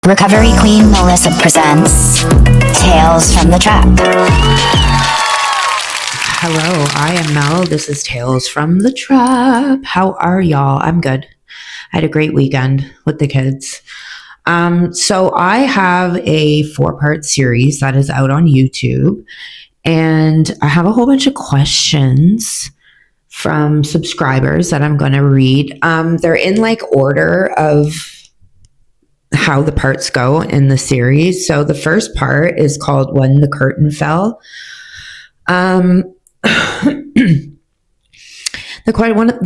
Recovery Queen Melissa presents Tales from the Trap. Hello, I am Mel. This is Tales from the Trap. How are y'all? I'm good. I had a great weekend with the kids. So I have a 4-part series that is out on YouTube, and I have a whole bunch of questions from subscribers that I'm going to read. They're in like order of how the parts go in the series. So the first part is called When the Curtain Fell. The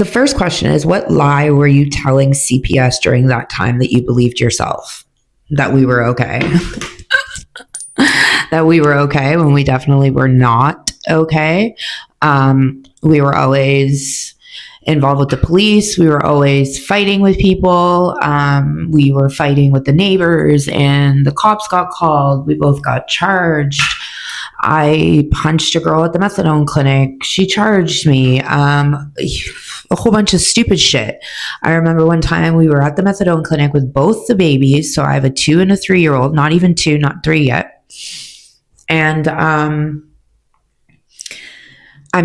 first question is, what lie were you telling CPS during that time that you believed yourself? That we were okay. That we were okay when we definitely were not okay. We were always involved with the police. We were always fighting with people. We were fighting with the neighbors, and the cops got called. We both got charged. I punched a girl at the methadone clinic. She charged me. A whole bunch of stupid shit. I remember one time we were at the methadone clinic with both the babies. So I have a 2 and a 3-year-old, not even 2, not 3 yet. And I'm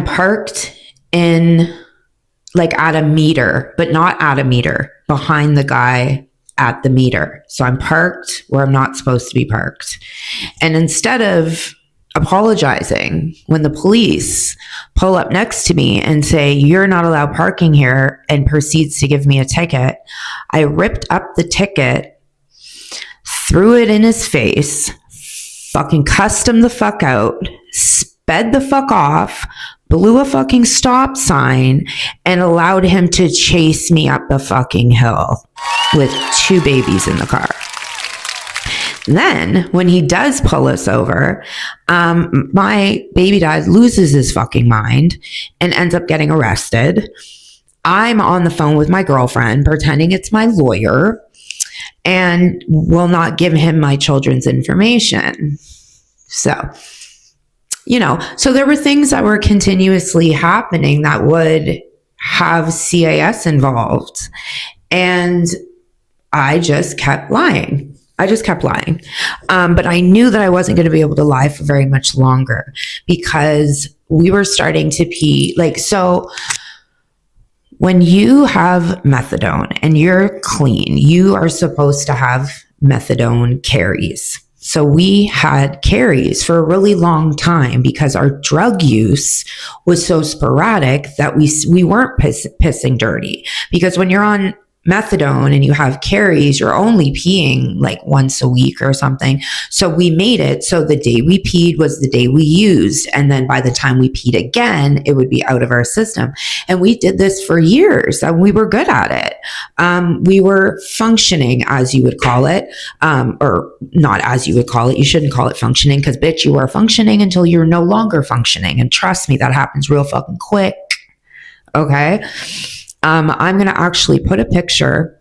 parked in like at a meter, but not at a meter, behind the guy at the meter. So I'm parked where I'm not supposed to be parked. And instead of apologizing, when the police pull up next to me and say, "You're not allowed parking here," and proceeds to give me a ticket, I ripped up the ticket, threw it in his face, fucking cussed him the fuck out, sped the fuck off, blew a fucking stop sign, and allowed him to chase me up the fucking hill with 2 babies in the car. Then, when he does pull us over, my baby dad loses his fucking mind and ends up getting arrested. I'm on the phone with my girlfriend, pretending it's my lawyer, and will not give him my children's information. So there were things that were continuously happening that would have CAS involved. And I just kept lying. But I knew that I wasn't going to be able to lie for very much longer, because we were starting to pee. So when you have methadone and you're clean, you are supposed to have methadone carries. So we had carries for a really long time because our drug use was so sporadic that we weren't pissing dirty. Because when you're on methadone and you have carries, you're only peeing like once a week or something. So we made it so the day we peed was the day we used. And then by the time we peed again, it would be out of our system. And we did this for years and we were good at it. We were functioning, as you would call it, or not as you would call it. You shouldn't call it functioning, because bitch, you are functioning until you're no longer functioning. And trust me, that happens real fucking quick. Okay. I'm going to actually put a picture.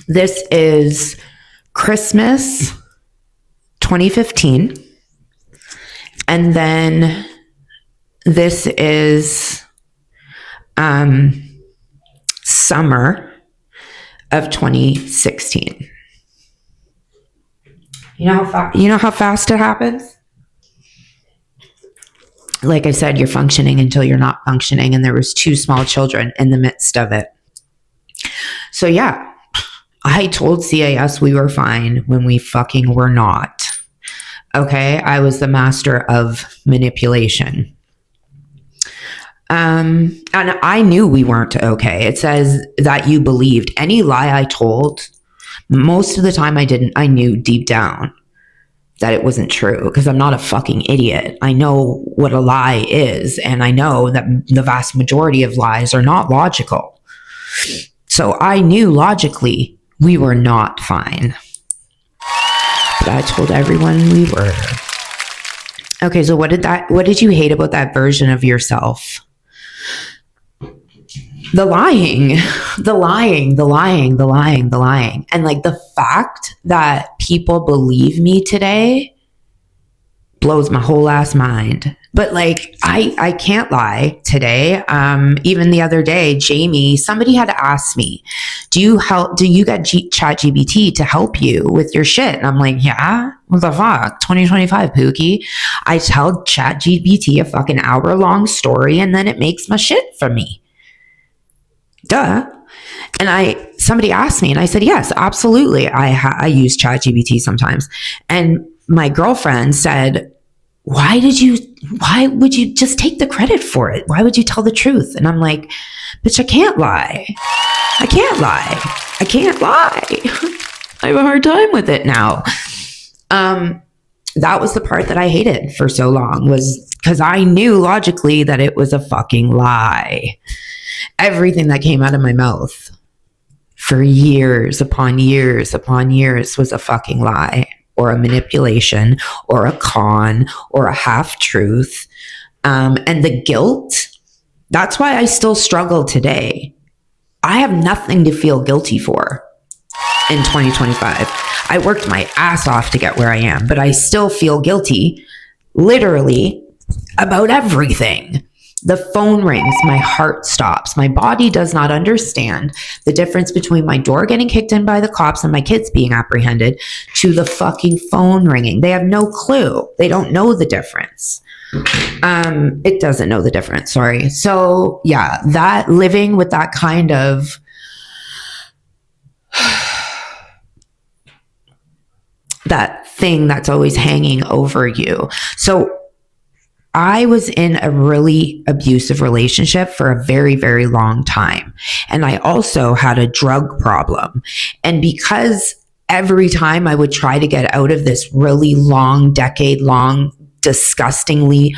This is Christmas 2015. And then this is summer of 2016. You know how fast it happens? Like I said, you're functioning until you're not functioning, and there was 2 small children in the midst of it. So yeah, I told CAS we were fine when we fucking were not. Okay, I was the master of manipulation. And I knew we weren't okay. It says that you believed any lie I told. Most of the time I didn't. I knew deep down that it wasn't true, because I'm not a fucking idiot. I know what a lie is, and I know that the vast majority of lies are not logical. So I knew logically we were not fine. But I told everyone we were. Okay, so what did you hate about that version of yourself? The lying. And like the fact that people believe me today blows my whole ass mind. But like, I can't lie today. Even the other day, Jamie, somebody had asked me, do you get chat GBT to help you with your shit? And I'm like, yeah, what the fuck? 2025 Pookie. I tell chat GBT a fucking hour long story and then it makes my shit for me. Duh. And somebody asked me and I said, yes, absolutely. I use chat GBT sometimes. And my girlfriend said, why would you just take the credit for it? Why would you tell the truth? And I'm like, bitch, I can't lie. I can't lie. I can't lie. I have a hard time with it now. That was the part that I hated for so long, was because I knew logically that it was a fucking lie. Everything that came out of my mouth for years upon years upon years was a fucking lie, or a manipulation, or a con, or a half-truth. And the guilt, that's why I still struggle today. I have nothing to feel guilty for in 2025. I worked my ass off to get where I am, but I still feel guilty, literally, about everything. The phone rings, my heart stops. My body does not understand the difference between my door getting kicked in by the cops and my kids being apprehended to the fucking phone ringing. They have no clue. They don't know the difference. It doesn't know the difference, sorry. So yeah, that living with that kind of that thing that's always hanging over you. So I was in a really abusive relationship for a very, very long time. And I also had a drug problem. And because every time I would try to get out of this really long, decade-long, disgustingly,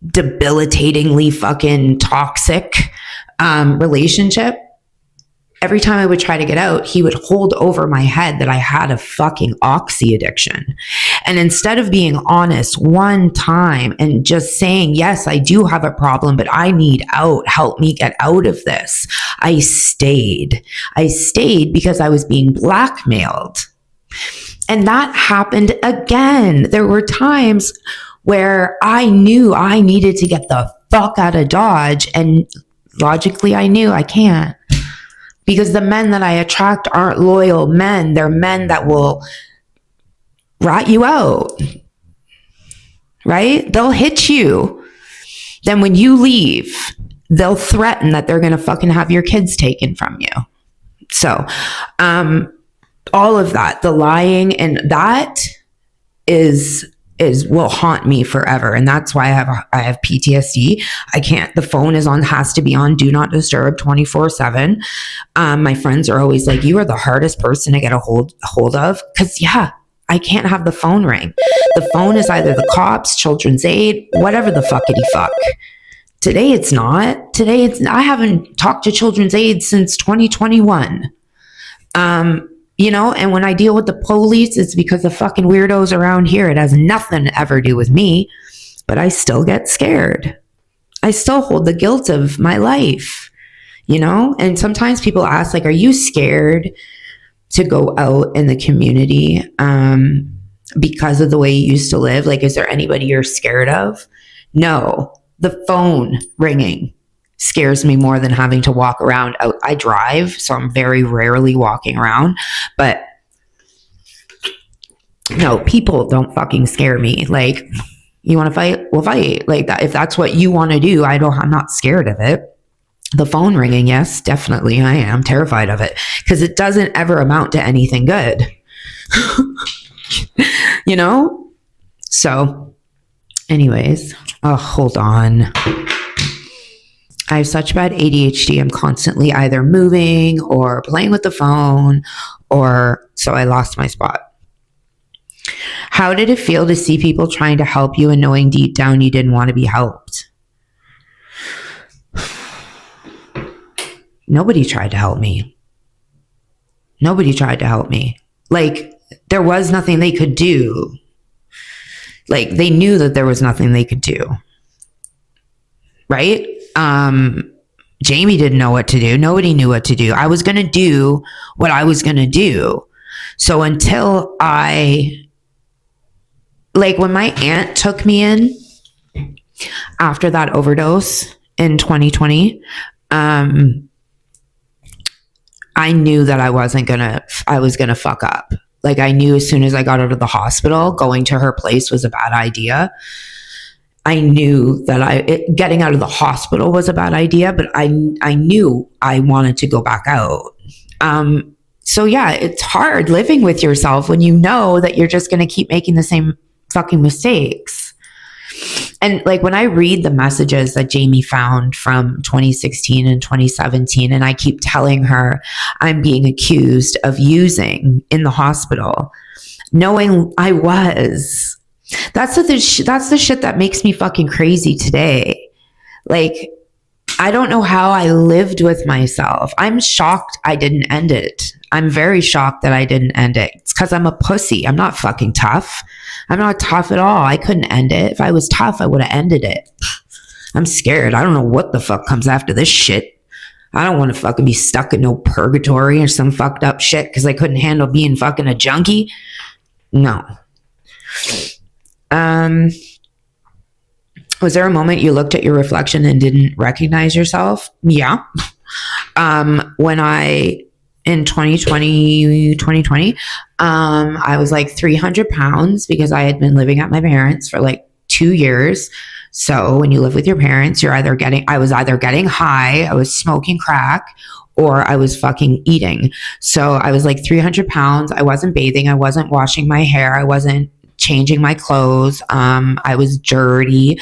debilitatingly fucking toxic relationship, every time I would try to get out, he would hold over my head that I had a fucking oxy addiction. And instead of being honest one time and just saying, yes, I do have a problem, but I need out, help me get out of this, I stayed. I stayed because I was being blackmailed. And that happened again. There were times where I knew I needed to get the fuck out of Dodge, and logically I knew I can't. Because the men that I attract aren't loyal men. They're men that will rat you out, right? They'll hit you. Then when you leave, they'll threaten that they're going to fucking have your kids taken from you. So, all of that, the lying, and that will haunt me forever. And that's why I have PTSD. I can't, the phone has to be on do not disturb 24/7. My friends are always like, you are the hardest person to get a hold of. Cause yeah, I can't have the phone ring. The phone is either the cops, children's aid, whatever the fuckity fuck. Today it's not. I haven't talked to children's aid since 2021. And when I deal with the police, it's because the fucking weirdos around here. It has nothing to ever do with me, but I still get scared. I still hold the guilt of my life, and sometimes people ask, like, are you scared to go out in the community because of the way you used to live? Like, is there anybody you're scared of? No, the phone ringing scares me more than having to walk around out. I drive, so I'm very rarely walking around, but no, people don't fucking scare me. Like, you want to fight? We'll fight. Like that. If that's what you want to do, I'm not scared of it. The phone ringing, yes, definitely I am terrified of it, because it doesn't ever amount to anything good. So anyways, hold on. I have such bad ADHD. I'm constantly either moving or playing with the phone, so I lost my spot. How did it feel to see people trying to help you and knowing deep down you didn't want to be helped? Nobody tried to help me. Like, there was nothing they could do. Like, they knew that there was nothing they could do. Right? Jamie didn't know what to do. Nobody knew what to do. I was going to do what I was going to do. So until when my aunt took me in After that overdose in 2020, I knew that I was gonna fuck up. Like, I knew as soon as I got out of the hospital, going to her place was a bad idea. I knew that getting out of the hospital was a bad idea, but I knew I wanted to go back out. So yeah, it's hard living with yourself when you know that you're just going to keep making the same fucking mistakes. And like, when I read the messages that Jamie found from 2016 and 2017, and I keep telling her I'm being accused of using in the hospital, knowing I was, that's the shit that makes me fucking crazy today. Like, I don't know how I lived with myself. I'm shocked I didn't end it. I'm very shocked that I didn't end it. It's because I'm a pussy. I'm not fucking tough. I'm not tough at all. I couldn't end it. If I was tough, I would have ended it. I'm scared. I don't know what the fuck comes after this shit. I don't want to fucking be stuck in no purgatory or some fucked up shit because I couldn't handle being fucking a junkie. No. Was there a moment you looked at your reflection and didn't recognize yourself? Yeah. When in 2020, I was like 300 pounds because I had been living at my parents for like 2 years. So when you live with your parents, I was either getting high, I was smoking crack, or I was fucking eating. So I was like 300 pounds. I wasn't bathing. I wasn't washing my hair. I wasn't changing my clothes. I was dirty.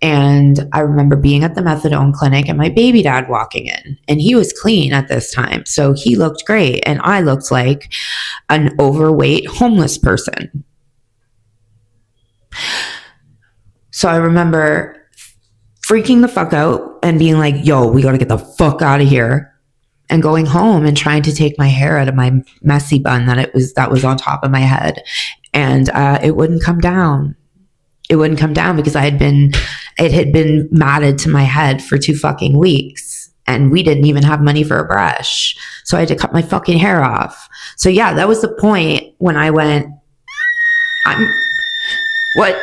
And I remember being at the methadone clinic and my baby dad walking in, and he was clean at this time. So he looked great. And I looked like an overweight homeless person. So I remember freaking the fuck out and being like, yo, we got to get the fuck out of here. And going home and trying to take my hair out of my messy bun that was on top of my head. And it wouldn't come down. It wouldn't come down because it had been matted to my head for 2 fucking weeks. And we didn't even have money for a brush. So I had to cut my fucking hair off. So yeah, that was the point when I went, what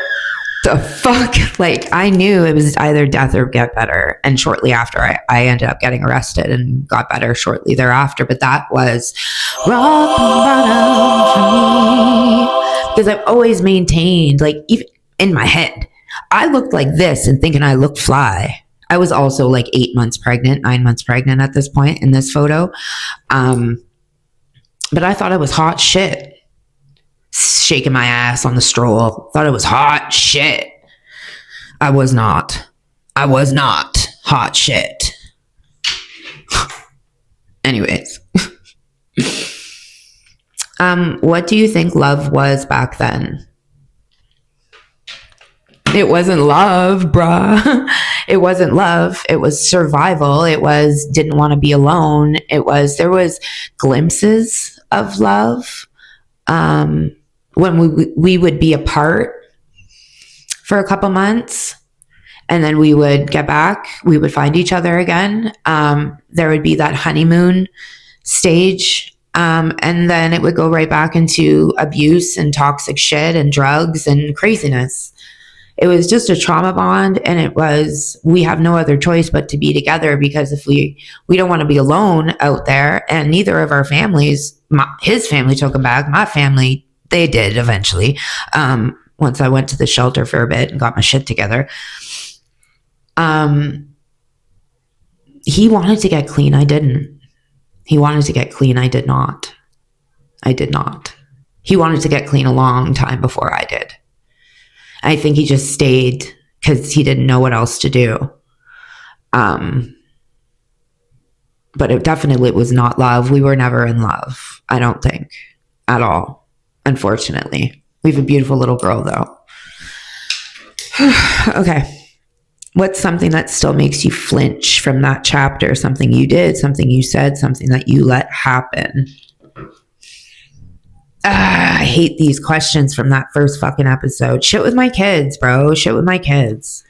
the fuck? Like, I knew it was either death or get better. And shortly after, I ended up getting arrested and got better shortly thereafter. But that was rock bottom for me. Because I've always maintained, like, even in my head, I looked like this and thinking I looked fly. I was also like 9 months pregnant at this point in this photo. But I thought I was hot shit. Shaking my ass on the stroll. Thought it was hot shit. I was not hot shit. Anyways. What do you think love was back then? It wasn't love, bruh. It wasn't love. It was survival. It was didn't want to be alone. There was glimpses of love. When we would be apart for a couple months, and then we would get back, we would find each other again. There would be that honeymoon stage, and then it would go right back into abuse and toxic shit and drugs and craziness. It was just a trauma bond, and we have no other choice but to be together, because if we don't want to be alone out there, and neither of our families, his family took him back, my family, they did eventually. Once I went to the shelter for a bit and got my shit together. He wanted to get clean. I didn't. He wanted to get clean. I did not. He wanted to get clean a long time before I did. I think he just stayed because he didn't know what else to do. But it definitely was not love. We were never in love, I don't think, at all, unfortunately. We have a beautiful little girl, though. Okay. What's something that still makes you flinch from that chapter? Something you did, something you said, something that you let happen? I hate these questions from that first fucking episode. Shit with my kids, bro. Shit with my kids.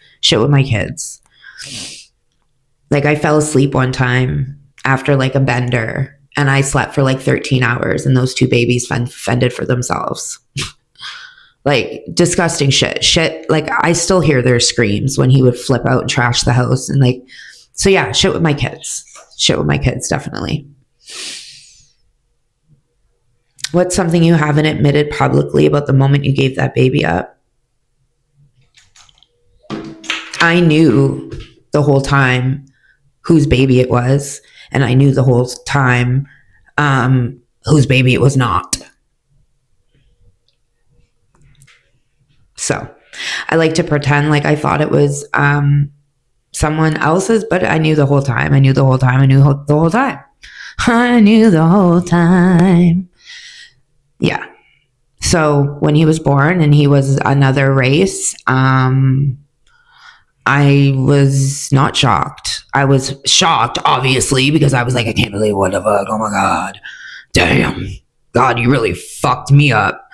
Like, I fell asleep one time after like a bender, and I slept for like 13 hours, and those 2 babies fended for themselves. Like disgusting shit. Like I still hear their screams when he would flip out and trash the house. And like, so yeah, shit with my kids, definitely. What's something you haven't admitted publicly about the moment you gave that baby up? I knew the whole time whose baby it was, and I knew the whole time whose baby it was not. So I like to pretend like I thought it was someone else's, but I knew the whole time. I knew the whole time. I knew the whole time. I knew the whole time. Yeah. So when he was born and he was another race, I was not shocked. I was shocked, obviously, because I was like, I can't believe what the fuck. Oh my God. Damn. God, you really fucked me up.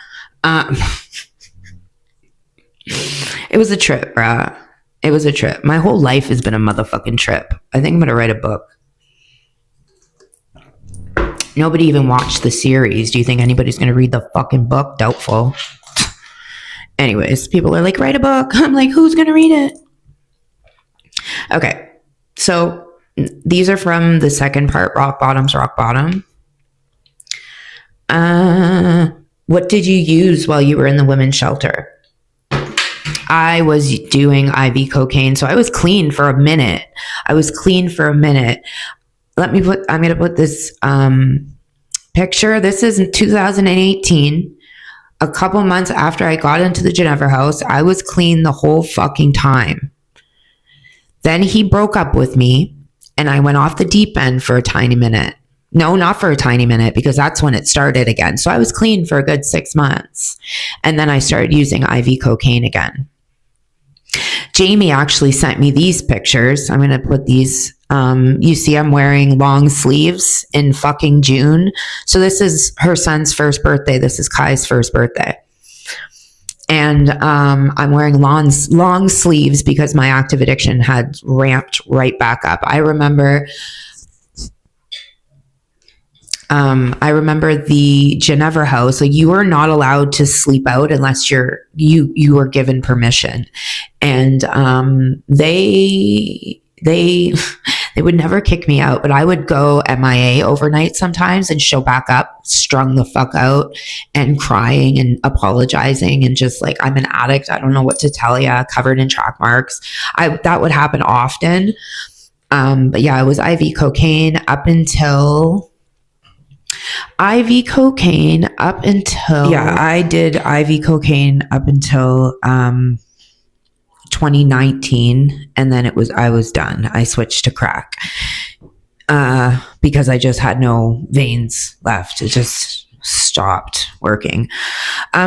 It was a trip, bruh. It was a trip. My whole life has been a motherfucking trip. I think I'm going to write a book. Nobody even watched the series. Do you think anybody's going to read the fucking book? Doubtful. Anyways, people are like, write a book. I'm like, who's going to read it? Okay. So these are from the second part, rock bottom's rock bottom. What did you use while you were in the women's shelter? I was doing IV cocaine, so I was clean for a minute. I'm going to put this picture. This is in 2018. A couple months after I got into the Ginevra house, I was clean the whole fucking time. Then he broke up with me and I went off the deep end for a tiny minute. No, not for a tiny minute, because that's when it started again. So I was clean for a good 6 months. And then I started using IV cocaine again. Jamie actually sent me these pictures. I'm going to put these. You see, I'm wearing long sleeves in fucking June. So this is her son's first birthday. This is Kai's first birthday. And I'm wearing long sleeves because my active addiction had ramped right back up. I remember the Ginevra house. Like, you were not allowed to sleep out unless you were given permission. And they would never kick me out, but I would go MIA overnight sometimes and show back up, strung the fuck out and crying and apologizing and just like, I'm an addict. I don't know what to tell you, covered in track marks. That would happen often. But yeah, it was IV cocaine up until... I did IV cocaine up until 2019, and then I was done. I switched to crack because I just had no veins left. It just stopped working.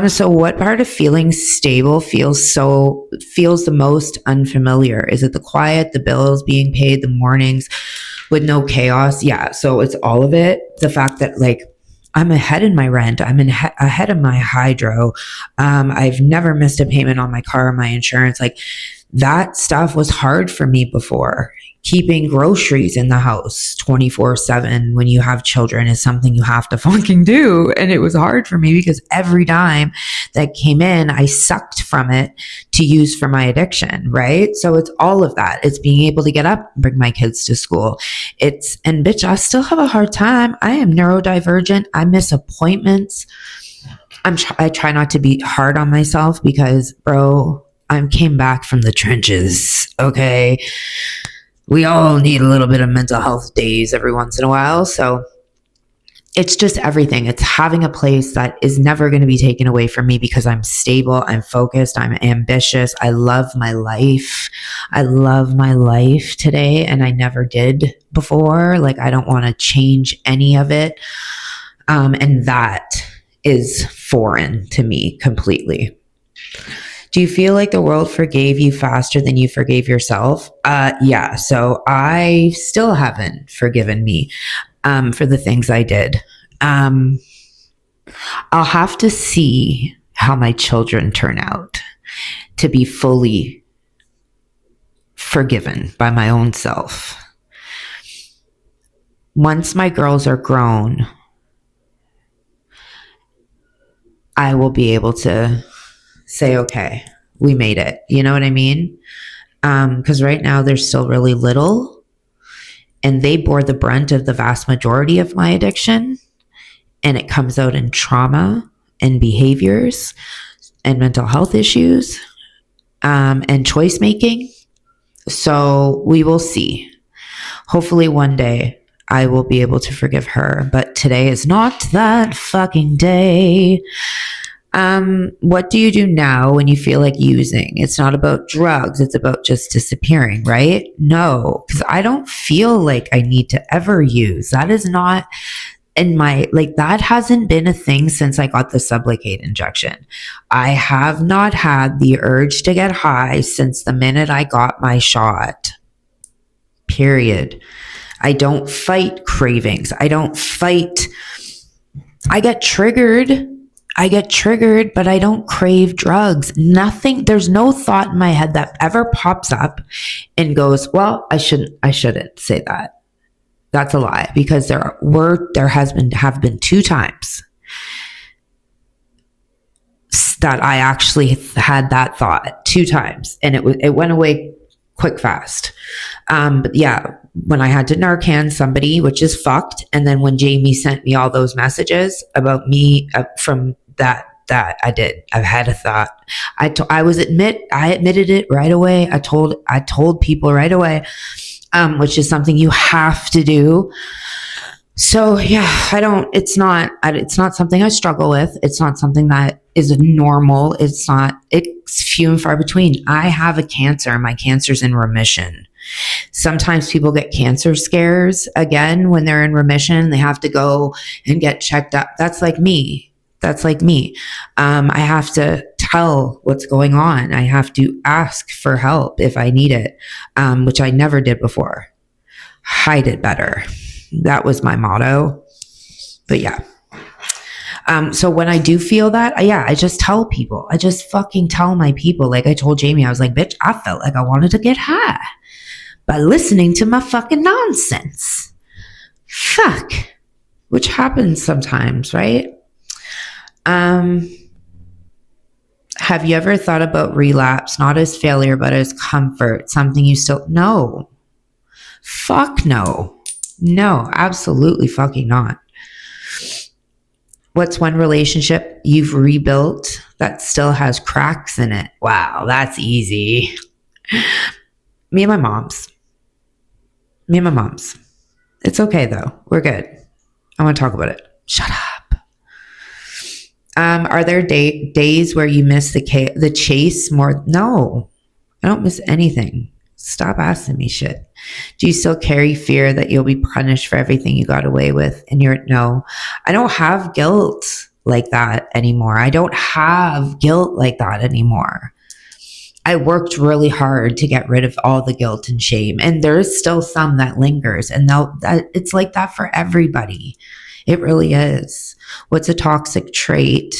So what part of feeling stable feels the most unfamiliar? Is it the quiet, the bills being paid, the mornings with no chaos? Yeah, so it's all of it. The fact that like I'm ahead in my rent, I'm ahead of my hydro. I've never missed a payment on my car or my insurance. Like, that stuff was hard for me before. Keeping groceries in the house 24/7 when you have children is something you have to fucking do. And it was hard for me because every dime that came in, I sucked from it to use for my addiction, right? So it's all of that. It's being able to get up and bring my kids to school. And bitch, I still have a hard time. I am neurodivergent. I miss appointments. I try not to be hard on myself because, bro, I came back from the trenches, okay? We all need a little bit of mental health days every once in a while. So it's just everything. It's having a place that is never going to be taken away from me because I'm stable, I'm focused, I'm ambitious. I love my life. I love my life today, and I never did before. Like, I don't want to change any of it. And that is foreign to me completely. Do you feel like the world forgave you faster than you forgave yourself? Yeah. So I still haven't forgiven me for the things I did. I'll have to see how my children turn out to be fully forgiven by my own self. Once my girls are grown, I will be able to say, okay, we made it. You know what I mean? Because right now they're still really little and they bore the brunt of the vast majority of my addiction. And it comes out in trauma and behaviors and mental health issues, and choice making. So we will see. Hopefully one day I will be able to forgive her, but today is not that fucking day. What do you do now when you feel like using? It's not about drugs. It's about just disappearing, right? No, because I don't feel like I need to ever use. That is not in my, like, that hasn't been a thing since I got the Sublocade injection. I have not had the urge to get high since the minute I got my shot. Period. I don't fight cravings. I don't fight. I get triggered, but I don't crave drugs. Nothing. There's no thought in my head that ever pops up and goes, well, I shouldn't say that. That's a lie, because there have been 2 times that I actually had that thought, 2 times, and it went away quick, fast. But yeah, when I had to Narcan somebody, which is fucked, and then when Jamie sent me all those messages about me from that I did. I've had a thought. I admitted it right away. I told people right away. Which is something you have to do. So yeah, it's not something I struggle with. It's not something that is normal. It's few and far between. I have a cancer. My cancer's in remission. Sometimes people get cancer scares again when they're in remission. They have to go and get checked up. That's like me. I have to tell what's going on. I have to ask for help if I need it, which I never did before. Hide it better. That was my motto. But yeah. So when I do feel that, I just tell people. I just fucking tell my people. Like I told Jamie, I was like, bitch, I felt like I wanted to get high by listening to my fucking nonsense. Fuck. Which happens sometimes, right? Have you ever thought about relapse, not as failure, but as comfort? Something you still, no. Fuck no. No, absolutely fucking not. What's one relationship you've rebuilt that still has cracks in it? Wow, that's easy. Me and my mom's. It's okay though. We're good. I want to talk about it. Shut up. Are there days where you miss the chase more? No, I don't miss anything. Stop asking me shit. Do you still carry fear that you'll be punished for everything you got away with? And no, I don't have guilt like that anymore. I worked really hard to get rid of all the guilt and shame. And there's still some that lingers, and it's like that for everybody. It really is. What's a toxic trait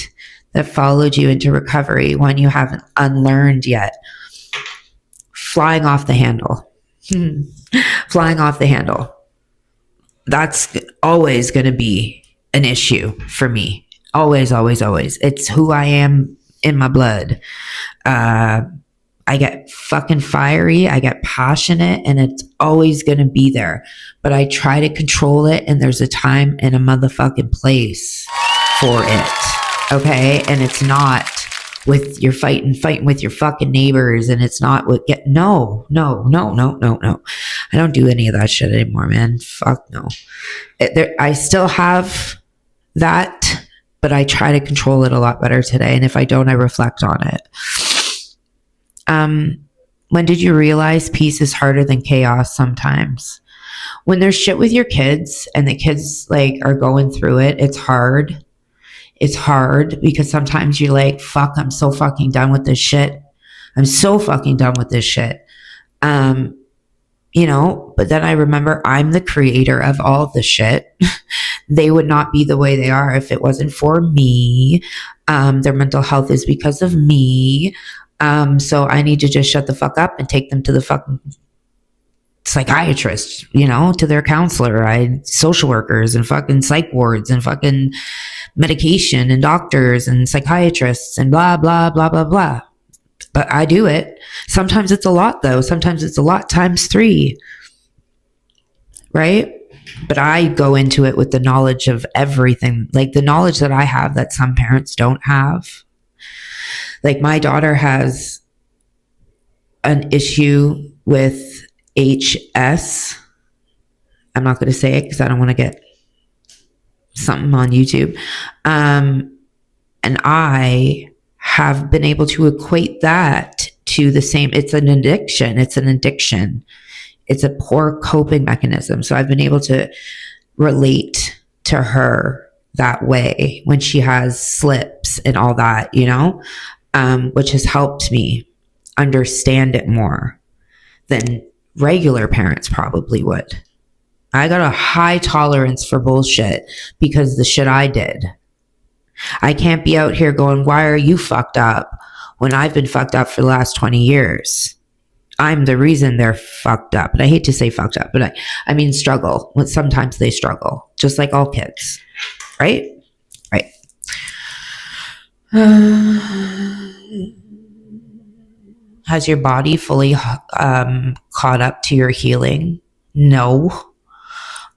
that followed you into recovery, one you haven't unlearned yet? Flying off the handle. Flying off the handle. That's always going to be an issue for me. Always, always, always. It's who I am in my blood. I get fucking fiery. I get passionate, and it's always going to be there. But I try to control it, and there's a time and a motherfucking place for it. Okay? And it's not with your fighting with your fucking neighbors, and it's not with no. I don't do any of that shit anymore, man. Fuck no. I still have that, but I try to control it a lot better today. And if I don't, I reflect on it. When did you realize peace is harder than chaos sometimes? When there's shit with your kids and the kids like are going through it, it's hard. It's hard because sometimes you're like, fuck, I'm so fucking done with this shit. But then I remember I'm the creator of all the shit. They would not be the way they are if it wasn't for me. Their mental health is because of me. So I need to just shut the fuck up and take them to the fucking psychiatrists, to their counselor. I had social workers and fucking psych wards and fucking medication and doctors and psychiatrists and blah, blah, blah, blah, blah. But I do it. Sometimes it's a lot though. Sometimes it's a lot times 3. Right? But I go into it with the knowledge of everything, like the knowledge that I have that some parents don't have. Like my daughter has an issue with HS. I'm not going to say it because I don't want to get something on YouTube. And I have been able to equate that to the same. It's an addiction. It's a poor coping mechanism. So I've been able to relate to her that way when she has slips and all that, which has helped me understand it more than regular parents probably would. I got a high tolerance for bullshit because the shit I did. I can't be out here going, why are you fucked up when I've been fucked up for the last 20 years? I'm the reason they're fucked up. And I hate to say fucked up, but I mean struggle. Sometimes they struggle, just like all kids. Right? Right. Has your body fully caught up to your healing? No.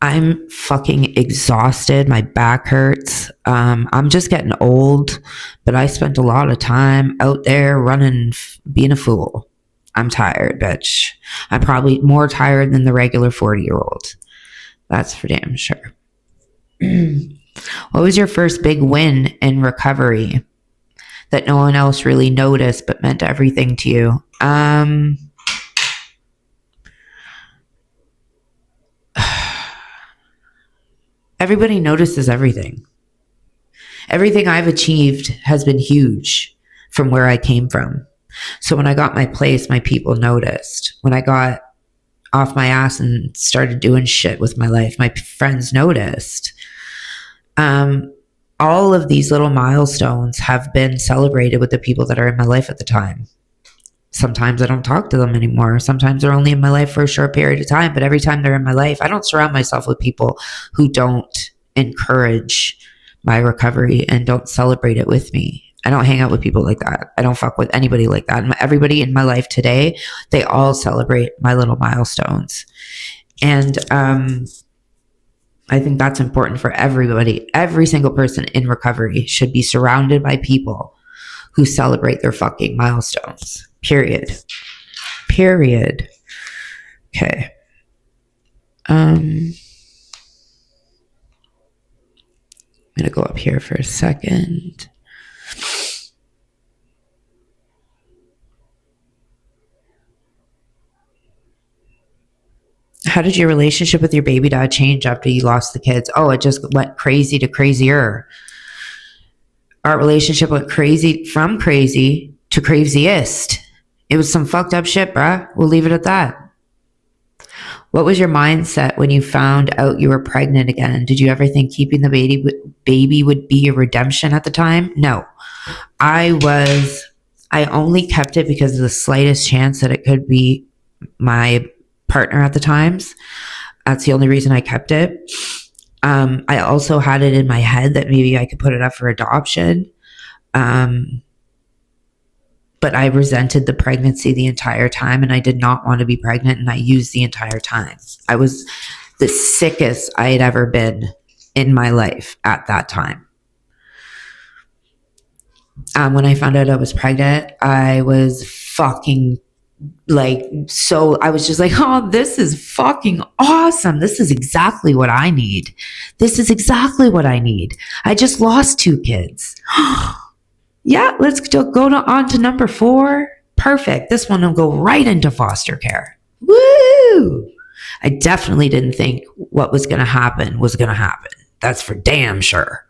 I'm fucking exhausted. My back hurts. I'm just getting old, but I spent a lot of time out there running, being a fool. I'm tired, bitch. I'm probably more tired than the regular 40-year-old. That's for damn sure. What was your first big win in recovery that no one else really noticed but meant everything to you? Everybody notices everything. Everything I've achieved has been huge from where I came from. So when I got my place, my people noticed. When I got off my ass and started doing shit with my life, my friends noticed. All of these little milestones have been celebrated with the people that are in my life at the time. Sometimes I don't talk to them anymore. Sometimes they're only in my life for a short period of time, but every time they're in my life, I don't surround myself with people who don't encourage my recovery and don't celebrate it with me. I don't hang out with people like that. I don't fuck with anybody like that. And everybody in my life today, they all celebrate my little milestones. And I think that's important for everybody. Every single person in recovery should be surrounded by people who celebrate their fucking milestones. Period. Okay. I'm going to go up here for a second. How did your relationship with your baby dad change after you lost the kids? Oh, it just went crazy to crazier. Our relationship went from crazy to craziest. It was some fucked up shit, bruh. We'll leave it at that. What was your mindset when you found out you were pregnant again? Did you ever think keeping the baby would be a redemption at the time? No. I only kept it because of the slightest chance that it could be my partner at the times. That's the only reason I kept it. I also had it in my head that maybe I could put it up for adoption. But I resented the pregnancy the entire time, and I did not want to be pregnant, and I used the entire time. I was the sickest I had ever been in my life at that time. When I found out I was pregnant, I was fucking I was just like, oh, this is fucking awesome. This is exactly what I need. I just lost 2 kids. Yeah, let's go on to number 4. Perfect. This one will go right into foster care. Woo! I definitely didn't think what was going to happen was going to happen. That's for damn sure.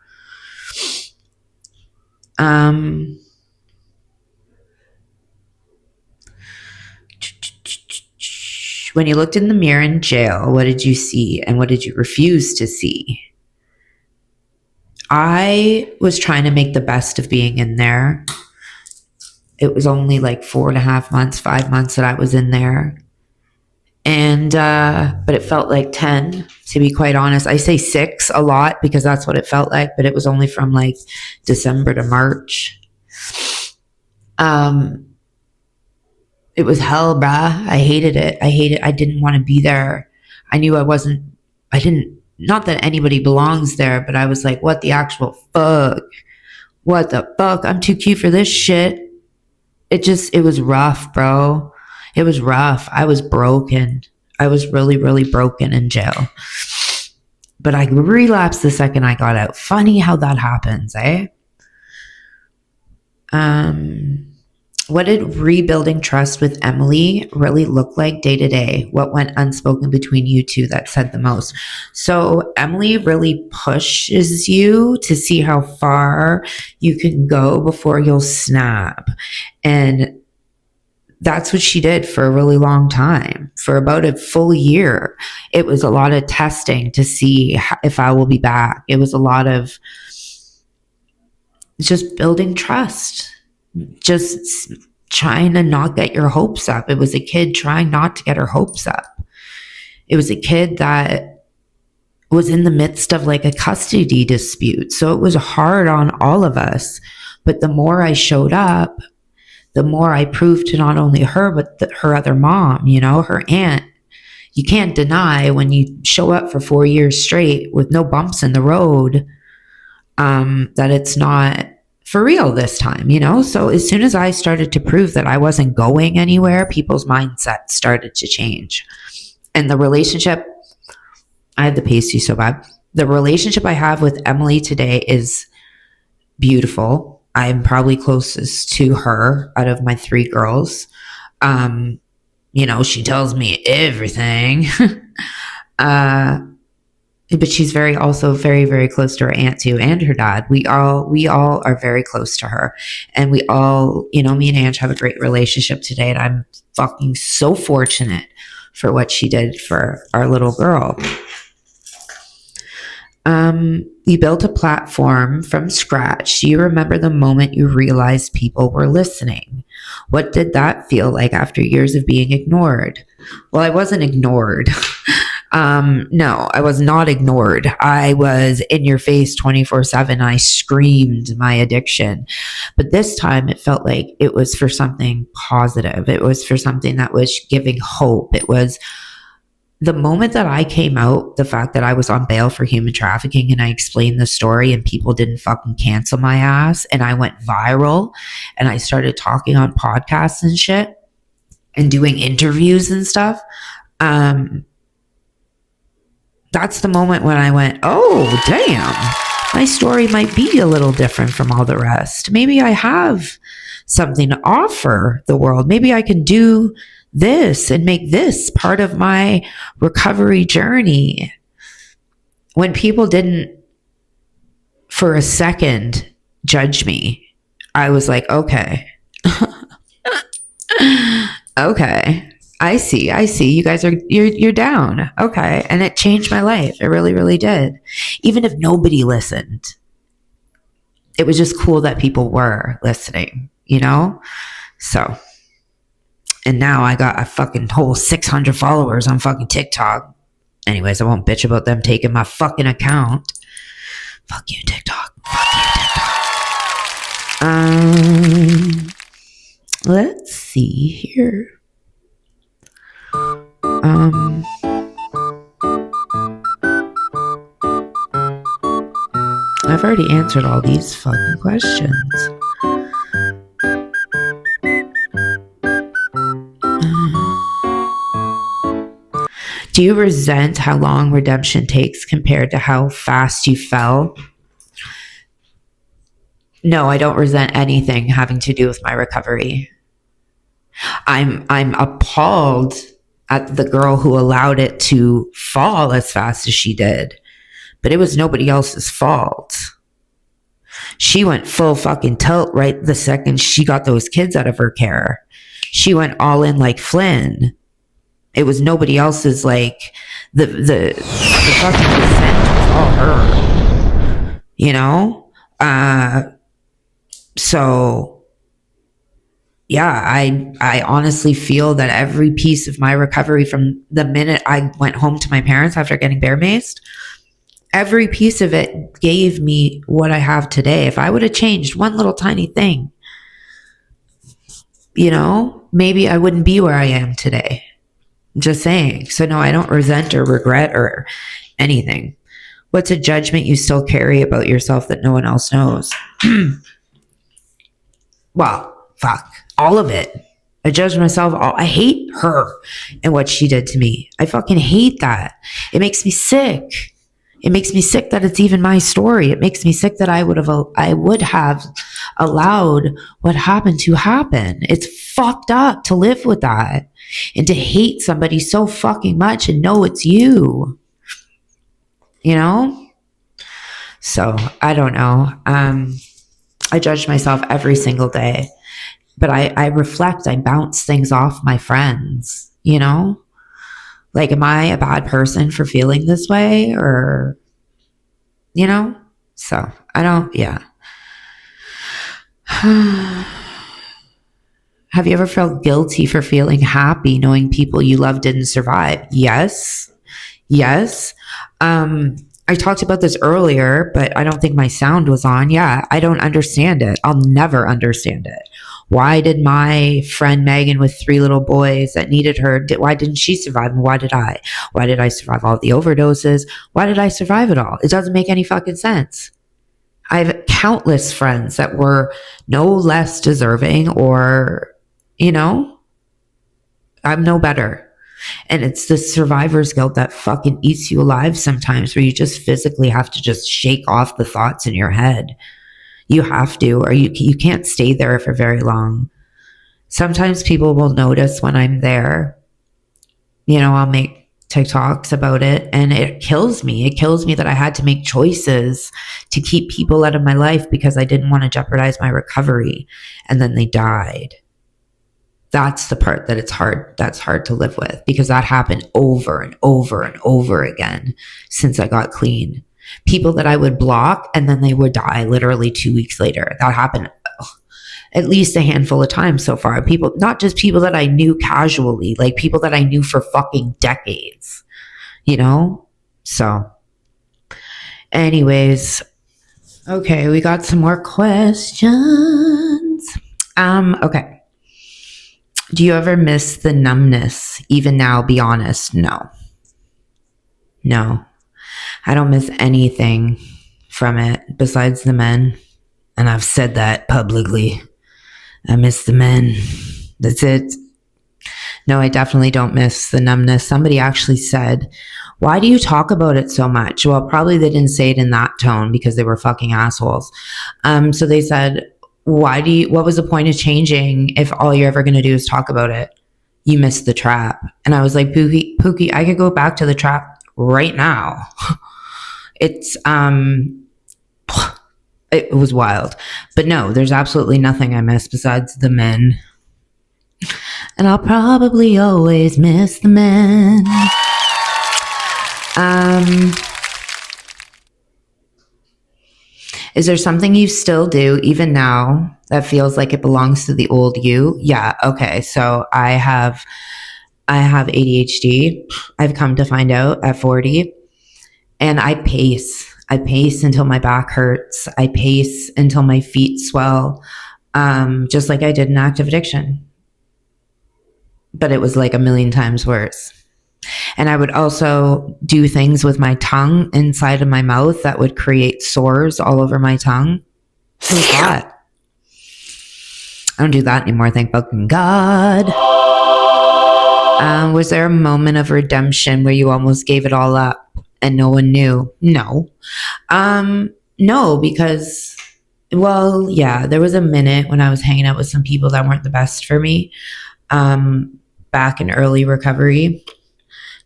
When you looked in the mirror in jail, what did you see and what did you refuse to see? I was trying to make the best of being in there. It was only 4.5 months, 5 months that I was in there. And, but it felt like 10, to be quite honest. I say 6 a lot because that's what it felt like, but it was only from like December to March. It was hell, bruh. I hated it. I didn't want to be there. I knew not that anybody belongs there, but I was like, what the actual fuck? What the fuck? I'm too cute for this shit. It was rough, bro. It was rough. I was broken. I was really, really broken in jail. But I relapsed the second I got out. Funny how that happens, eh? What did rebuilding trust with Emily really look like day to day? What went unspoken between you two that said the most? So Emily really pushes you to see how far you can go before you'll snap. And that's what she did for a really long time, for about a full year. It was a lot of testing to see if I will be back. It was a lot of just building trust, just trying to not get your hopes up. It was a kid trying not to get her hopes up. It was a kid that was in the midst of like a custody dispute. So it was hard on all of us. But the more I showed up, the more I proved to not only her, but her other mom, her aunt. You can't deny when you show up for 4 years straight with no bumps in the road, that it's not for real this time, So as soon as I started to prove that I wasn't going anywhere, people's mindset started to change. And the relationship, I had the pasty so bad. The relationship I have with Emily today is beautiful. I'm probably closest to her out of my 3 girls. She tells me everything. But she's also very, very close to her aunt too, and her dad. We all are very close to her. And we all, me and Ange have a great relationship today. And I'm fucking so fortunate for what she did for our little girl. You built a platform from scratch. Do you remember the moment you realized people were listening? What did that feel like after years of being ignored? Well, I wasn't ignored. No, I was not ignored. I was in your face 24/7. I screamed my addiction. But this time it felt like it was for something positive. It was for something that was giving hope. It was the moment that I came out, the fact that I was on bail for human trafficking and I explained the story and people didn't fucking cancel my ass and I went viral and I started talking on podcasts and shit and doing interviews and stuff. That's the moment when I went, oh, damn, my story might be a little different from all the rest. Maybe I have something to offer the world. Maybe I can do this and make this part of my recovery journey. When people didn't for a second judge me, I was like, okay. Okay. I see. You guys you're down. Okay. And it changed my life. It really, really did. Even if nobody listened, it was just cool that people were listening, So, and now I got a fucking whole 600 followers on fucking TikTok. Anyways, I won't bitch about them taking my fucking account. Fuck you, TikTok. Let's see here. I've already answered all these fucking questions. Do you resent how long redemption takes compared to how fast you fell? No, I don't resent anything having to do with my recovery. I'm appalled at the girl who allowed it to fall as fast as she did. But it was nobody else's fault. She went full fucking tilt right the second she got those kids out of her care. She went all in like Flynn. It was nobody else's, like, the fucking descent was all her. So yeah, I honestly feel that every piece of my recovery from the minute I went home to my parents after getting bear maced, every piece of it gave me what I have today. If I would have changed one little tiny thing, maybe I wouldn't be where I am today. Just saying. So no, I don't resent or regret or anything. What's a judgment you still carry about yourself that no one else knows? Well, fuck. All of it. I judge myself. I hate her and what she did to me. I fucking hate that. It makes me sick. It makes me sick that it's even my story. It makes me sick that I would have allowed what happened to happen. It's fucked up to live with that and to hate somebody so fucking much and know it's you. So I don't know. I judge myself every single day, but I reflect, I bounce things off my friends, like, am I a bad person for feeling this way? Or, so I don't, yeah. Have you ever felt guilty for feeling happy knowing people you love didn't survive? Yes. I talked about this earlier, but I don't think my sound was on. Yeah, I don't understand it. I'll never understand it. Why did my friend Megan with 3 little boys that needed her, why didn't she survive? And why did I? Why did I survive all the overdoses? Why did I survive it all? It doesn't make any fucking sense. I have countless friends that were no less deserving or, I'm no better. And it's the survivor's guilt that fucking eats you alive sometimes, where you just physically have to just shake off the thoughts in your head. You have to, or you can't stay there for very long. Sometimes people will notice when I'm there. I'll make TikToks about it, and it kills me. It kills me that I had to make choices to keep people out of my life because I didn't want to jeopardize my recovery, and then they died. That's the part that that's hard to live with, because that happened over and over and over again since I got clean. People that I would block and then they would die literally 2 weeks later. That happened at least a handful of times so far. People, not just people that I knew casually, like people that I knew for fucking decades, So anyways, okay, we got some more questions. Okay. Do you ever miss the numbness? Even now, be honest. No. I don't miss anything from it besides the men. And I've said that publicly. I miss the men. That's it. No, I definitely don't miss the numbness. Somebody actually said, why do you talk about it so much? Well, probably they didn't say it in that tone because they were fucking assholes. So they said, what was the point of changing if all you're ever going to do is talk about it? You missed the trap. And I was like, Pookie, I could go back to the trap right now. It was wild. But no, there's absolutely nothing I miss besides the men. And I'll probably always miss the men. Is there something you still do even now that feels like it belongs to the old you? Yeah. Okay. So I have ADHD. I've come to find out at 40, and I pace until my back hurts. I pace until my feet swell. Just like I did in active addiction, but it was like a million times worse. And I would also do things with my tongue inside of my mouth that would create sores all over my tongue. It was hot. I don't do that anymore, thank fucking God. Was there a moment of redemption where you almost gave it all up and no one knew? No. No, because, well, yeah, there was a minute when I was hanging out with some people that weren't the best for me. Back in early recovery.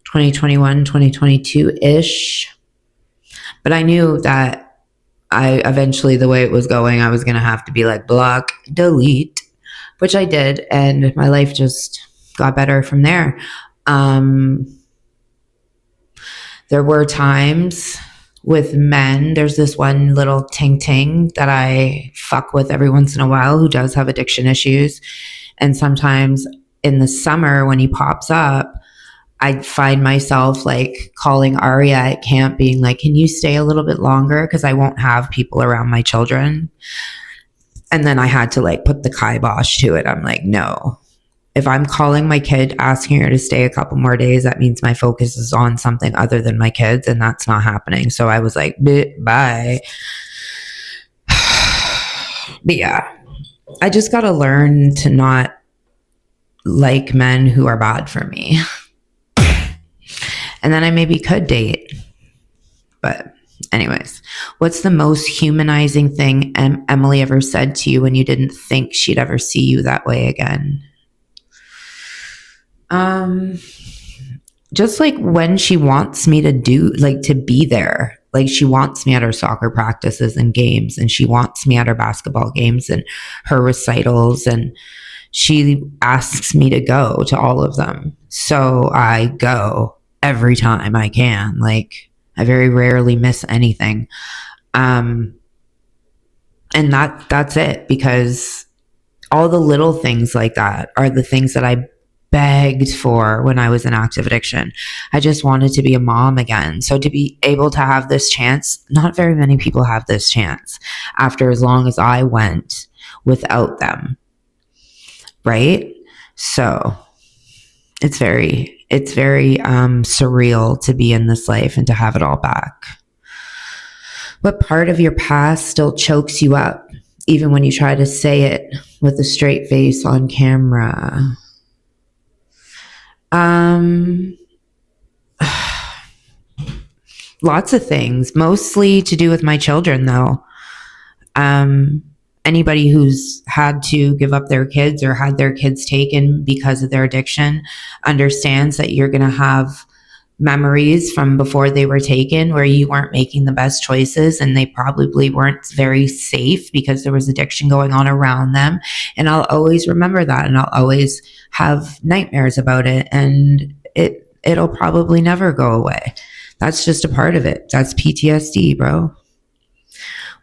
2021, 2022-ish. But I knew that eventually, the way it was going, I was going to have to be like, block, delete, which I did. And my life just got better from there. There were times with men. There's this one little ting that I fuck with every once in a while who does have addiction issues. And sometimes in the summer when he pops up, I find myself like calling Aria at camp being like, can you stay a little bit longer? Because I won't have people around my children. And then I had to like put the kibosh to it. I'm like, no. If I'm calling my kid asking her to stay a couple more days, that means my focus is on something other than my kids, and that's not happening. So I was like, bye. But yeah, I just got to learn to not like men who are bad for me. And then I maybe could date. But anyways, what's the most humanizing thing Emily ever said to you when you didn't think she'd ever see you that way again? Just like when she wants me to do, like to be there. Like she wants me at her soccer practices and games, and she wants me at her basketball games and her recitals, and she asks me to go to all of them. So I go every time I can. Like I very rarely miss anything. And that's it, because all the little things like that are the things that I begged for when I was in active addiction. I just wanted to be a mom again. So to be able to have this chance, not very many people have this chance after as long as I went without them. Right? So it's very surreal to be in this life and to have it all back. What part of your past still chokes you up, even when you try to say it with a straight face on camera? Lots of things, mostly to do with my children, though. Anybody who's had to give up their kids or had their kids taken because of their addiction understands that you're going to have memories from before they were taken where you weren't making the best choices, and they probably weren't very safe because there was addiction going on around them. And I'll always remember that, and I'll always have nightmares about it, and it'll probably never go away. That's just a part of it. That's PTSD, bro.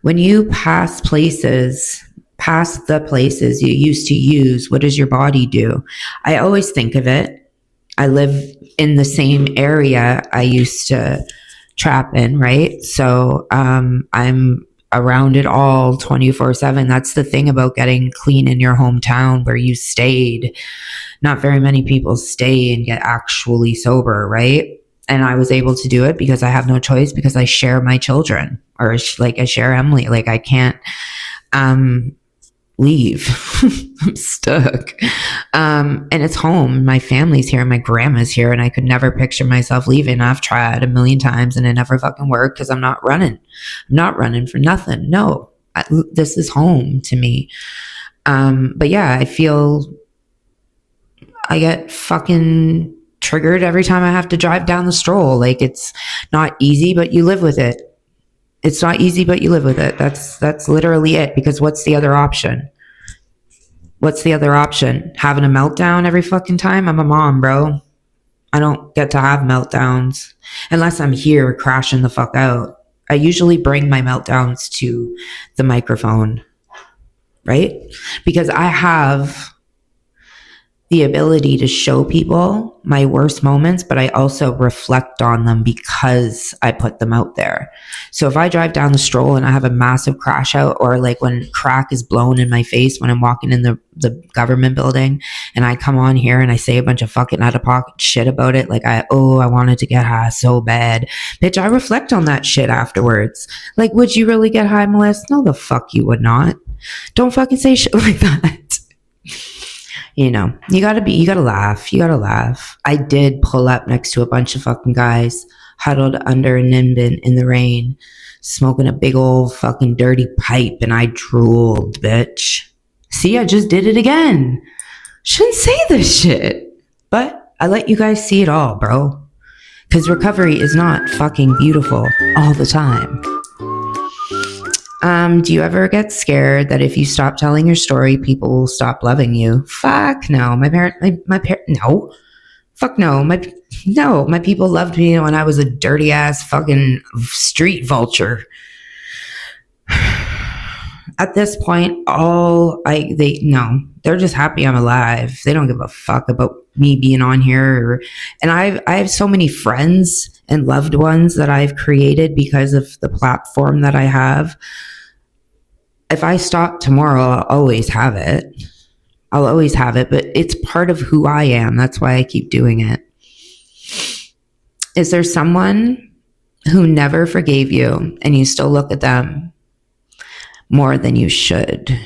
When you pass the places you used to use, what does your body do? I always think of it. I live in the same area I used to trap in, right? So I'm around it all 24/7. That's the thing about getting clean in your hometown where you stayed. Not very many people stay and get actually sober, right? And I was able to do it because I have no choice, because I share my children, or like I share Emily. Like I can't leave. I'm stuck. And it's home. My family's here. My grandma's here. And I could never picture myself leaving. I've tried a million times and it never fucking worked because I'm not running. I'm not running for nothing. No, this is home to me. But yeah, I feel I get fucking triggered every time I have to drive down the stroll. Like it's not easy, but you live with it. It's not easy, but you live with it. That's literally it. Because what's the other option? What's the other option? Having a meltdown every fucking time? I'm a mom, bro. I don't get to have meltdowns unless I'm here crashing the fuck out. I usually bring my meltdowns to the microphone, right? Because I have the ability to show people my worst moments, but I also reflect on them because I put them out there. So if I drive down the stroll and I have a massive crash out, or like when crack is blown in my face when I'm walking in the government building, and I come on here and I say a bunch of fucking out of pocket shit about it, like I wanted to get high so bad. Bitch, I reflect on that shit afterwards. Like, would you really get high, Melissa? No, the fuck you would not. Don't fucking say shit like that. You know, you gotta laugh. I did pull up next to a bunch of fucking guys huddled under a Nimbin in the rain, smoking a big old fucking dirty pipe, and I drooled, bitch. See, I just did it again. Shouldn't say this shit, but I let you guys see it all, bro. Because recovery is not fucking beautiful all the time. Do you ever get scared that if you stop telling your story, people will stop loving you? Fuck no. No. Fuck no. My people loved me when I was a dirty ass fucking street vulture. At this point, they're just happy I'm alive. They don't give a fuck about me being on here. And I have so many friends and loved ones that I've created because of the platform that I have. If I stop tomorrow, I'll always have it. But it's part of who I am. That's why I keep doing it. Is there someone who never forgave you and you still look at them more than you should?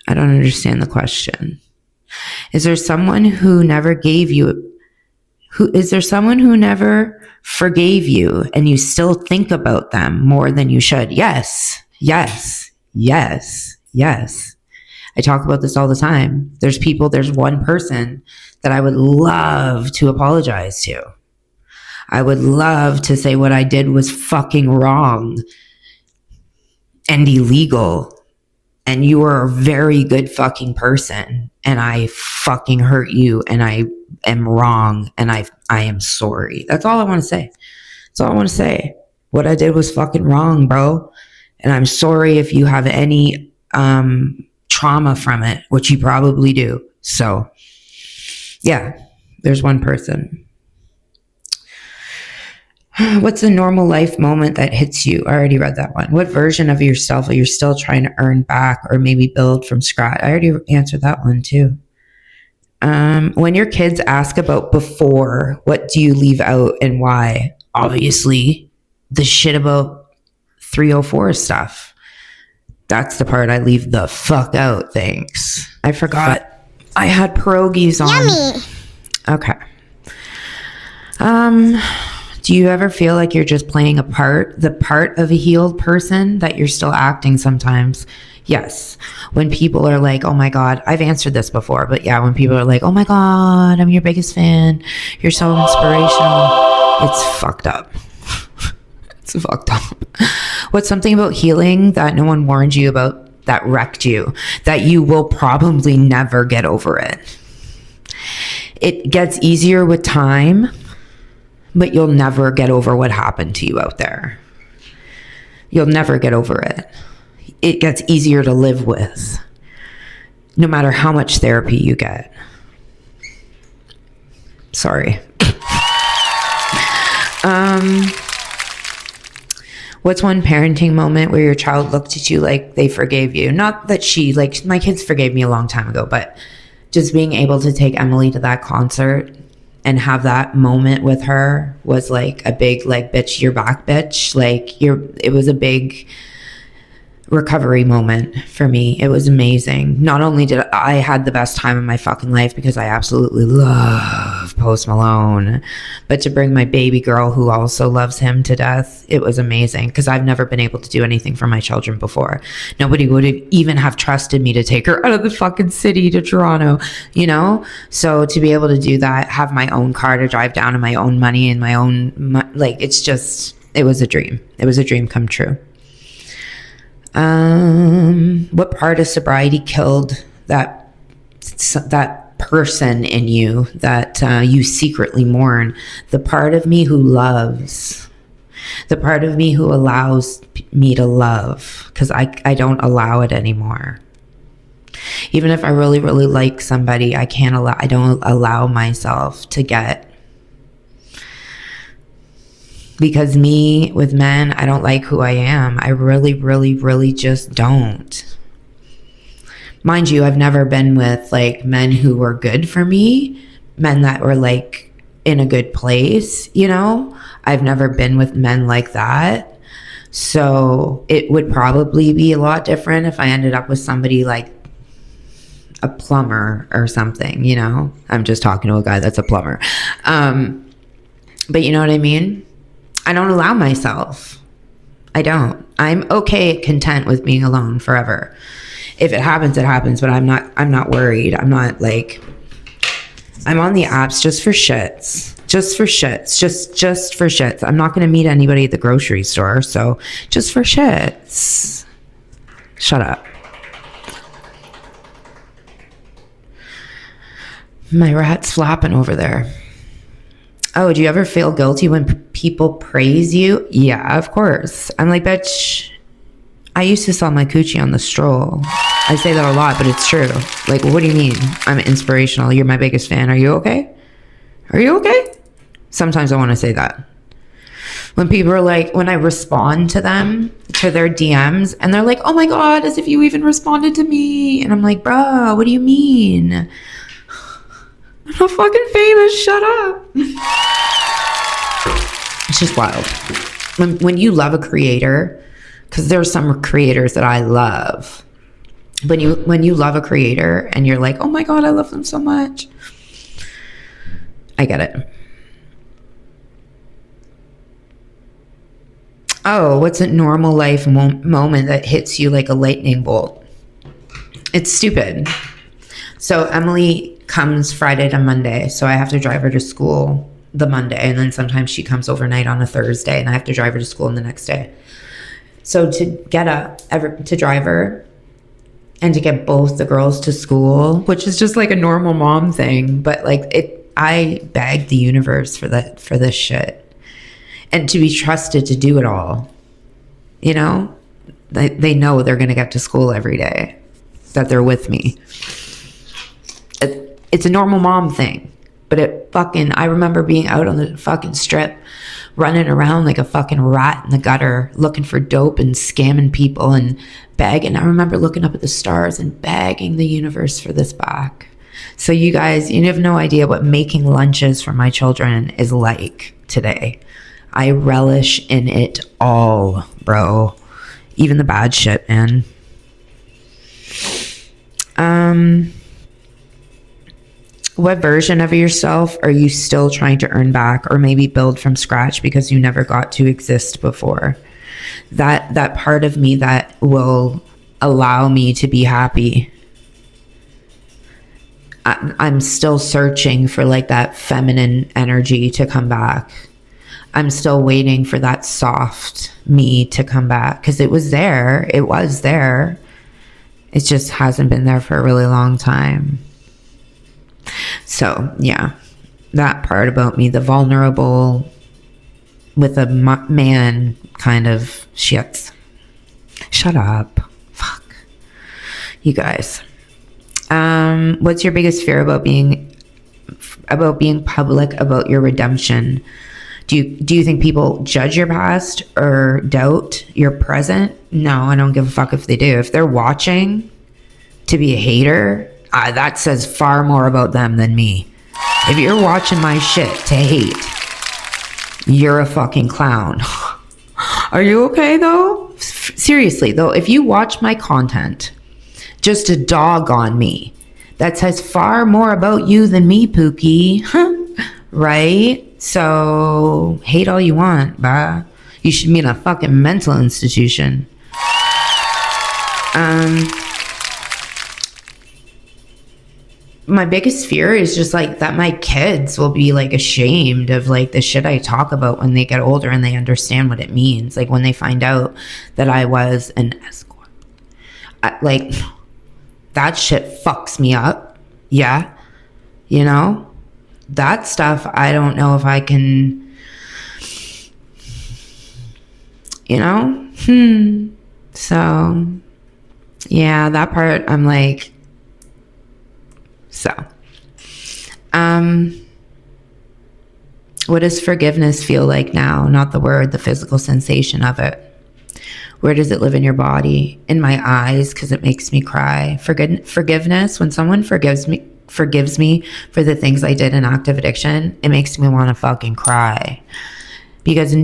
I don't understand the question. Is there someone who never is there someone who never forgave you and you still think about them more than you should? Yes. I talk about this all the time. There's one person that I would love to apologize to. I would love to say what I did was fucking wrong and illegal. And you are a very good fucking person. And I fucking hurt you and I am wrong and I am sorry. That's all I want to say. What I did was fucking wrong, bro. And I'm sorry if you have any trauma from it, which you probably do. So, yeah, there's one person. What's a normal life moment that hits you? I already read that one. What version of yourself are you still trying to earn back or maybe build from scratch? I already answered that one too. When your kids ask about before, what do you leave out and why? Obviously, the shit about 304 stuff. That's the part I leave the fuck out, thanks. I forgot I had pierogies on. Yummy. Okay. Do you ever feel like you're just playing the part of a healed person, that you're still acting sometimes? Yes. When people are like, oh my God, I've answered this before, but yeah, when people are like, oh my God, I'm your biggest fan. You're so inspirational. It's fucked up. It's fucked up. What's something about healing that no one warned you about that wrecked you, that you will probably never get over it? It gets easier with time, but you'll never get over what happened to you out there. You'll never get over it. It gets easier to live with, no matter how much therapy you get. Sorry. What's one parenting moment where your child looked at you like they forgave you? Not that my kids forgave me a long time ago, but just being able to take Emily to that concert and have that moment with her was like a big, like, bitch, you're back, bitch. It was a big recovery moment for me. It was amazing. Not only did I had the best time of my fucking life because I absolutely love Post Malone, but to bring my baby girl who also loves him to death, it was amazing because I've never been able to do anything for my children before. Nobody would even have trusted me to take her out of the fucking city to Toronto, So to be able to do that, have my own car to drive down and my own money and my own, it was a dream. It was a dream come true. What part of sobriety killed that person in you that you secretly mourn? The part of me who loves, the part of me who allows me to love, because I don't allow it anymore. Even if I really, really like somebody, I don't allow myself to get. Because me with men, I don't like who I am. I really, really, really just don't. Mind you, I've never been with like men who were good for me, men that were like in a good place, I've never been with men like that. So it would probably be a lot different if I ended up with somebody like a plumber or something, I'm just talking to a guy that's a plumber. But you know what I mean? I don't allow myself. I don't. I'm okay, content with being alone forever. If it happens, it happens, but I'm not worried. I'm not like, I'm on the apps just for shits. Just for shits. I'm not going to meet anybody at the grocery store, so just for shits. Shut up. My rat's flapping over there. Oh, do you ever feel guilty when people praise you? Yeah, of course. I'm like, bitch, I used to sell my coochie on the stroll. I say that a lot, but it's true. Like, what do you mean? I'm inspirational. You're my biggest fan. Are you okay? Are you okay? Sometimes I want to say that. When people are like, when I respond to them, to their DMs, and they're like, oh my God, as if you even responded to me. And I'm like, bruh, what do you mean? I'm not fucking famous. Shut up. It's just wild. When you love a creator, because there's some creators that I love. When you love a creator and you're like, oh my God, I love them so much. I get it. Oh, what's a normal life moment that hits you like a lightning bolt? It's stupid. So Emily comes Friday to Monday, so I have to drive her to school the Monday, and then sometimes she comes overnight on a Thursday, and I have to drive her to school the next day. So to get to drive her and to get both the girls to school, which is just like a normal mom thing, but like I begged the universe for this shit. And to be trusted to do it all, you know, they know they're going to get to school every day, that they're with me. It's a normal mom thing, but I remember being out on the fucking strip, running around like a fucking rat in the gutter, looking for dope and scamming people and begging. I remember looking up at the stars and begging the universe for this back. So you guys, you have no idea what making lunches for my children is like today. I relish in it all, bro. Even the bad shit, man. What version of yourself are you still trying to earn back or maybe build from scratch because you never got to exist before? That part of me that will allow me to be happy. I'm still searching for like that feminine energy to come back. I'm still waiting for that soft me to come back because it was there. It was there. It just hasn't been there for a really long time. So, yeah, that part about me, the vulnerable with a man kind of shit. Shut up. Fuck. You guys. What's your biggest fear about being public about your redemption? Do you think people judge your past or doubt your present? No, I don't give a fuck if they do. If they're watching to be a hater, that says far more about them than me. If you're watching my shit to hate, you're a fucking clown. Are you okay though? Seriously though, if you watch my content just to dog on me, that says far more about you than me, Pookie. Right? So, hate all you want, bah. You should be in a fucking mental institution. My biggest fear is just like that my kids will be like ashamed of like the shit I talk about when they get older and they understand what it means. Like when they find out that I was an escort. Like, that shit fucks me up. Yeah. You know? That stuff, I don't know if I can, you know? So, yeah, that part, I'm like, so. What does forgiveness feel like now? Not the word, the physical sensation of it. Where does it live in your body? In my eyes, because it makes me cry. Forgiveness, when someone forgives me for the things I did in active addiction, it makes me want to fucking cry. Because I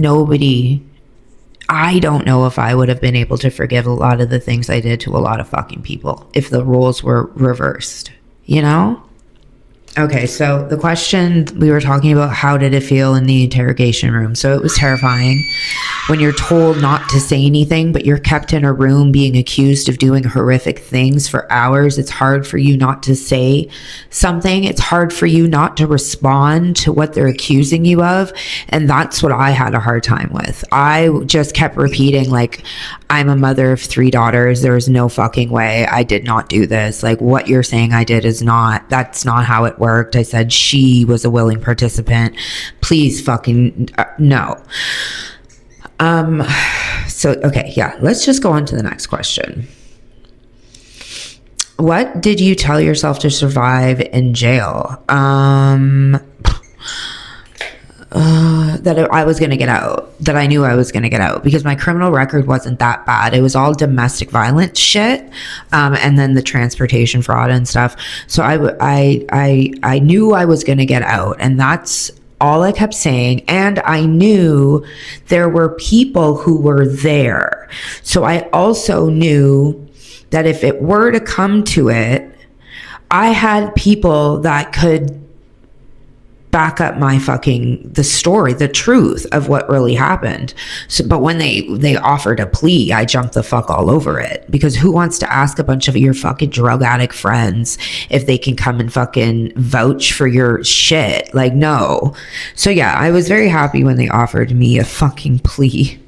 don't know if I would have been able to forgive a lot of the things I did to a lot of fucking people if the roles were reversed, you know? Okay, so the question, we were talking about how did it feel in the interrogation room. So it was terrifying when you're told not to say anything, but you're kept in a room being accused of doing horrific things for hours. It's hard for you not to say something. It's hard for you not to respond to what they're accusing you of. And that's what I had a hard time with. I just kept repeating, like, I'm a mother of 3 daughters. There is no fucking way I did not do this. Like, what you're saying I did that's not how it worked. I said she was a willing participant. Please fucking no. So, okay, yeah, let's just go on to the next question. What did you tell yourself to survive in jail? That I was going to get out, that I knew I was going to get out, because my criminal record wasn't that bad. It was all domestic violence shit, and then the transportation fraud and stuff. So I knew I was going to get out, and that's all I kept saying. And I knew there were people who were there. So I also knew that if it were to come to it, I had people that could back up the story, the truth of what really happened. So, but when they offered a plea, I jumped the fuck all over it, because who wants to ask a bunch of your fucking drug addict friends if they can come and fucking vouch for your shit? Like, no. So yeah, I was very happy when they offered me a fucking plea.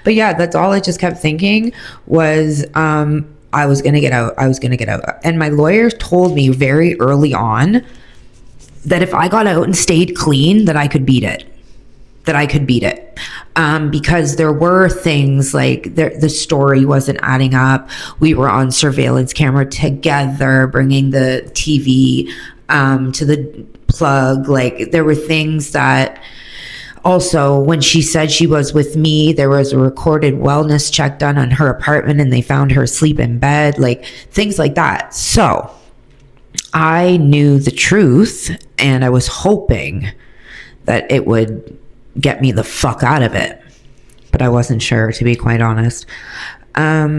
But yeah, that's all I just kept thinking was, I was going to get out. I was going to get out. And my lawyer told me very early on that if I got out and stayed clean, that I could beat it. Because there were things like the story wasn't adding up. We were on surveillance camera together, bringing the TV to the plug. Like, there were things that also, when she said she was with me, there was a recorded wellness check done on her apartment and they found her asleep in bed, like things like that. So I knew the truth, and I was hoping that it would get me the fuck out of it. But I wasn't sure, to be quite honest. How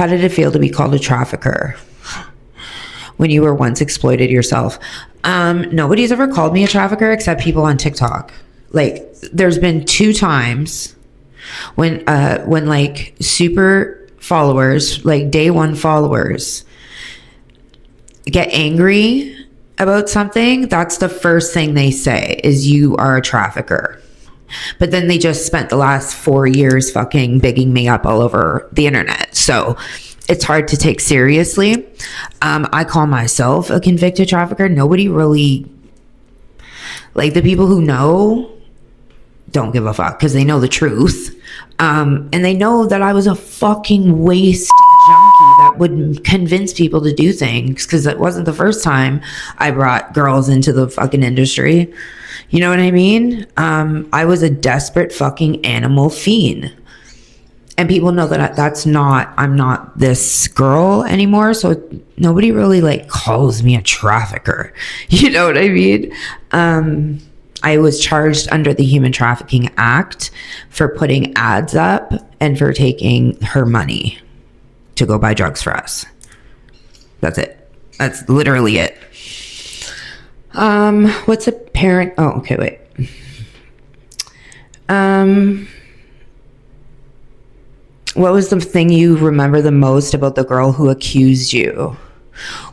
did it feel to be called a trafficker when you were once exploited yourself? Nobody's ever called me a trafficker except people on TikTok. Like, there's been 2 times when like super followers, like day 1 followers, get angry about something. That's the first thing they say is you are a trafficker. But then they just spent the last 4 years fucking bigging me up all over the internet. So it's hard to take seriously. I call myself a convicted trafficker. Nobody really, like, the people who know don't give a fuck because they know the truth. And they know that I was a fucking waste junkie that would convince people to do things, because it wasn't the first time I brought girls into the fucking industry. You know what I mean? I was a desperate fucking animal fiend. And people know that I'm not this girl anymore. So nobody really like calls me a trafficker. You know what I mean? I was charged under the Human Trafficking Act for putting ads up and for taking her money to go buy drugs for us. That's it. That's literally it. What's a parent? Oh, okay, wait. What was the thing you remember the most about the girl who accused you?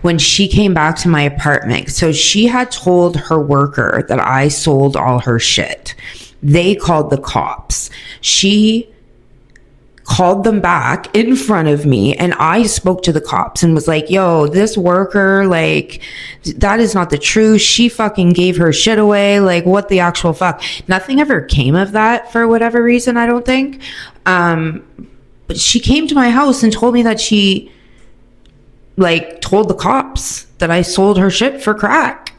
When she came back to my apartment. So she had told her worker that I sold all her shit. They called the cops. She called them back in front of me, and I spoke to the cops and was like, yo, this worker, like, that is not the truth. She fucking gave her shit away. Like, what the actual fuck? Nothing ever came of that for whatever reason, I don't think. But she came to my house and told me that she like told the cops that I sold her shit for crack.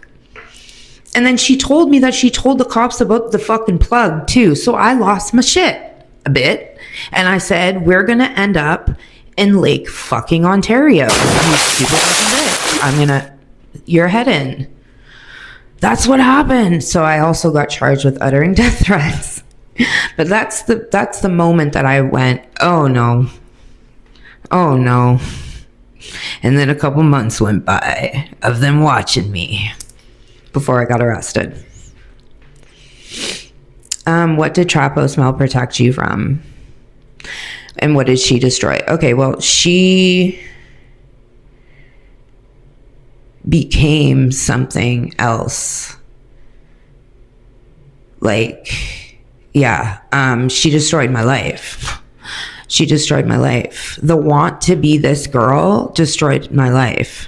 And then she told me that she told the cops about the fucking plug too. So I lost my shit a bit. And I said, we're going to end up in Lake fucking Ontario. You stupid fucking bitch. You're heading. That's what happened. So I also got charged with uttering death threats. But that's the moment that I went, oh no. And then a couple months went by of them watching me before I got arrested. What did Trapo Smell protect you from? And what did she destroy? Okay, well, she became something else. Like, yeah, she destroyed my life. She destroyed my life. The want to be this girl destroyed my life.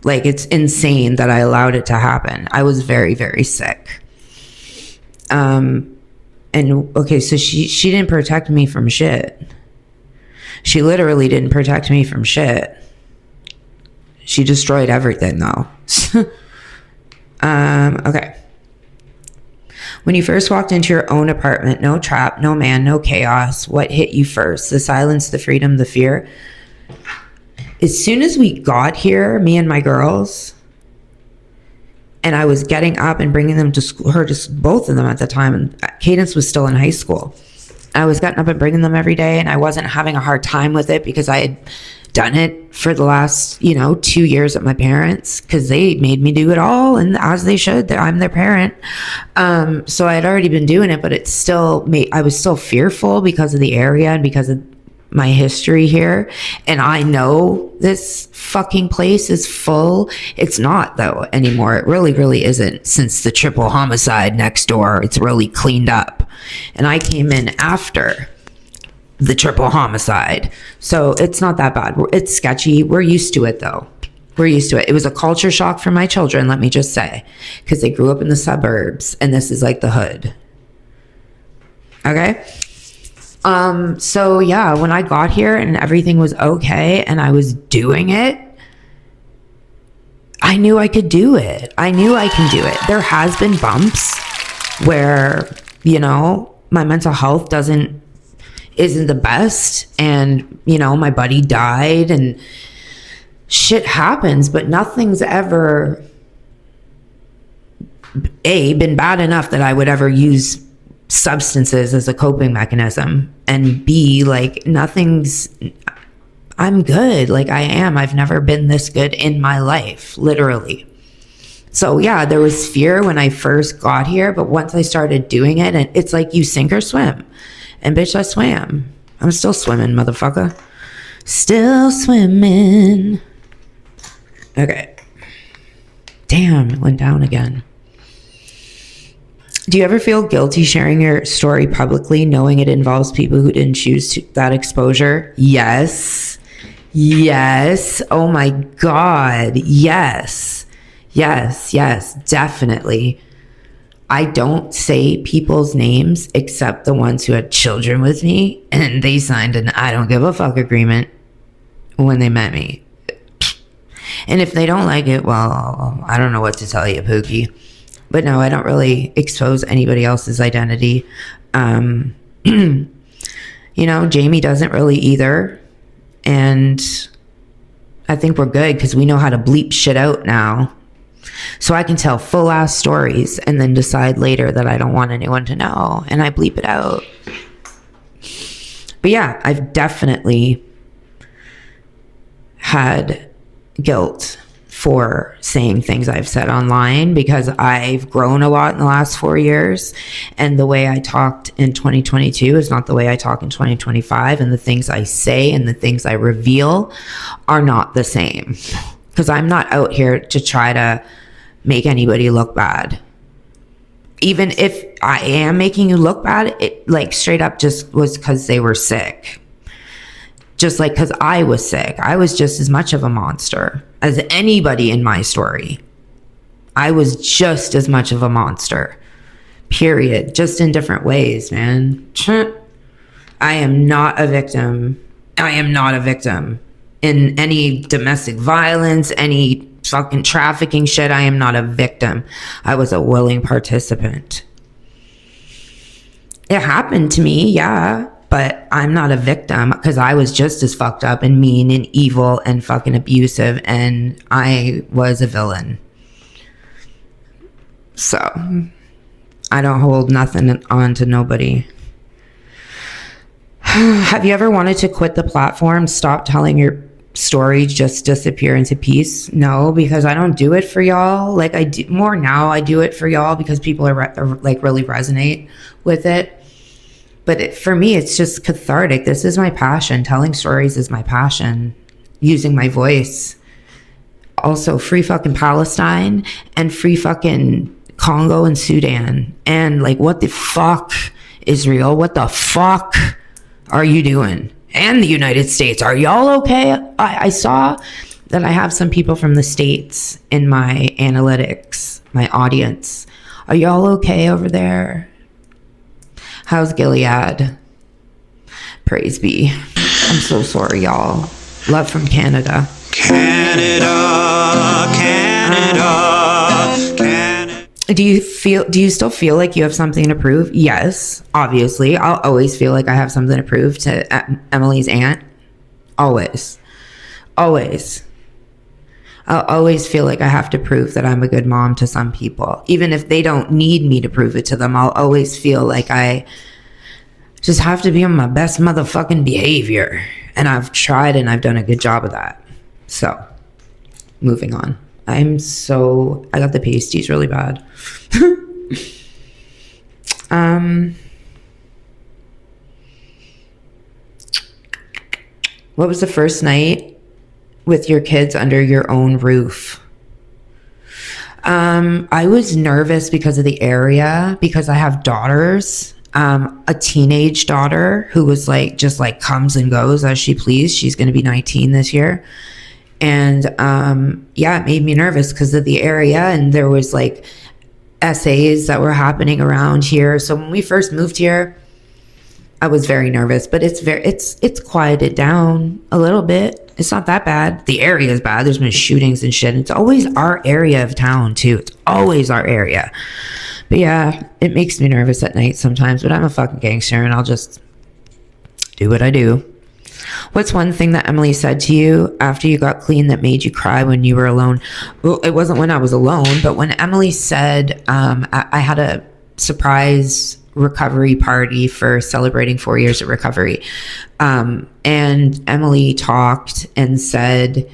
Like, it's insane that I allowed it to happen. I was very, very sick. And okay, so she didn't protect me from shit. She literally didn't protect me from shit. She destroyed everything, though. Okay. When you first walked into your own apartment, no trap, no man, no chaos. What hit you first? The silence, the freedom, the fear? As soon as we got here, me and my girls, and I was getting up and bringing them to school, just both of them at the time, and Cadence was still in high school. I was getting up and bringing them every day, and I wasn't having a hard time with it because I had done it for the last, 2 years at my parents, because they made me do it all, and as they should. I'm their parent. So I had already been doing it, but it still I was still fearful because of the area and because of my history here. And I know this fucking place is full. It's not, though, anymore. It really, really isn't. Since the triple homicide next door, it's really cleaned up. And I came in after the triple homicide, so it's not that bad. It's sketchy. We're used to it, though. We're used to it. It was a culture shock for my children, let me just say, because they grew up in the suburbs, and this is like the hood. Okay. So yeah, when I got here and everything was okay and I was doing it, I knew I could do it. I knew I can do it. There has been bumps where, my mental health isn't the best, and, my buddy died and shit happens, but nothing's ever been bad enough that I would ever use substances as a coping mechanism, and B, like, I'm good. Like, I am. I've never been this good in my life, literally. So yeah, there was fear when I first got here, but once I started doing it, and it's like you sink or swim, and bitch, I swam. I'm still swimming, motherfucker. Still swimming. Okay. Damn, it went down again. Do you ever feel guilty sharing your story publicly, knowing it involves people who didn't choose that exposure? Yes. Yes. Oh my God. Yes. Yes. Yes. Definitely. I don't say people's names except the ones who had children with me, and they signed an I don't give a fuck agreement when they met me. And if they don't like it, well, I don't know what to tell you, Pookie. But no, I don't really expose anybody else's identity. Jamie doesn't really either. And I think we're good because we know how to bleep shit out now. So I can tell full ass stories and then decide later that I don't want anyone to know, and I bleep it out. But yeah, I've definitely had guilt for saying things I've said online, because I've grown a lot in the last 4 years, and the way I talked in 2022 is not the way I talk in 2025, and the things I say and the things I reveal are not the same, because I'm not out here to try to make anybody look bad. Even if I am making you look bad, it like straight up just was because they were sick. Just like because I was sick. I was just as much of a monster as anybody in my story. I was just as much of a monster. Period. Just in different ways, man. I am not a victim. I am not a victim in any domestic violence, any fucking trafficking shit. I am not a victim. I was a willing participant. It happened to me, yeah. But I'm not a victim, because I was just as fucked up and mean and evil and fucking abusive, and I was a villain. So I don't hold nothing on to nobody. Have you ever wanted to quit the platform, stop telling your story, just disappear into peace? No, because I don't do it for y'all. Like, I do more now. I do it for y'all because people are like really resonate with it. But for me, it's just cathartic. This is my passion. Telling stories is my passion. Using my voice. Also, free fucking Palestine and free fucking Congo and Sudan. And like, what the fuck, Israel? What the fuck are you doing? And the United States. Are y'all okay? I saw that I have some people from the States in my analytics, my audience. Are y'all okay over there? How's Gilead? Praise be. I'm so sorry, y'all. Love from Canada. Canada. Do you still feel like you have something to prove? Yes, obviously. I'll always feel like I have something to prove to Emily's aunt. Always. I'll always feel like I have to prove that I'm a good mom to some people. Even if they don't need me to prove it to them, I'll always feel like I just have to be on my best motherfucking behavior. And I've tried and I've done a good job of that. So, moving on. I got the pasties really bad. What was the first night with your kids under your own roof? I was nervous because of the area, because I have daughters. A teenage daughter who was just comes and goes as she please. She's going to be 19 this year. And it made me nervous because of the area, and there was essays that were happening around here. So when we first moved here, I was very nervous, but it's quieted down a little bit. It's not that bad. The area is bad. There's been shootings and shit. It's always our area of town too. It's always our area. But yeah, it makes me nervous at night sometimes, but I'm a fucking gangster and I'll just do what I do. What's one thing that Emily said to you after you got clean that made you cry when you were alone? Well, it wasn't when I was alone, but when Emily said, I had a surprise recovery party for celebrating 4 years of recovery. And Emily talked and said,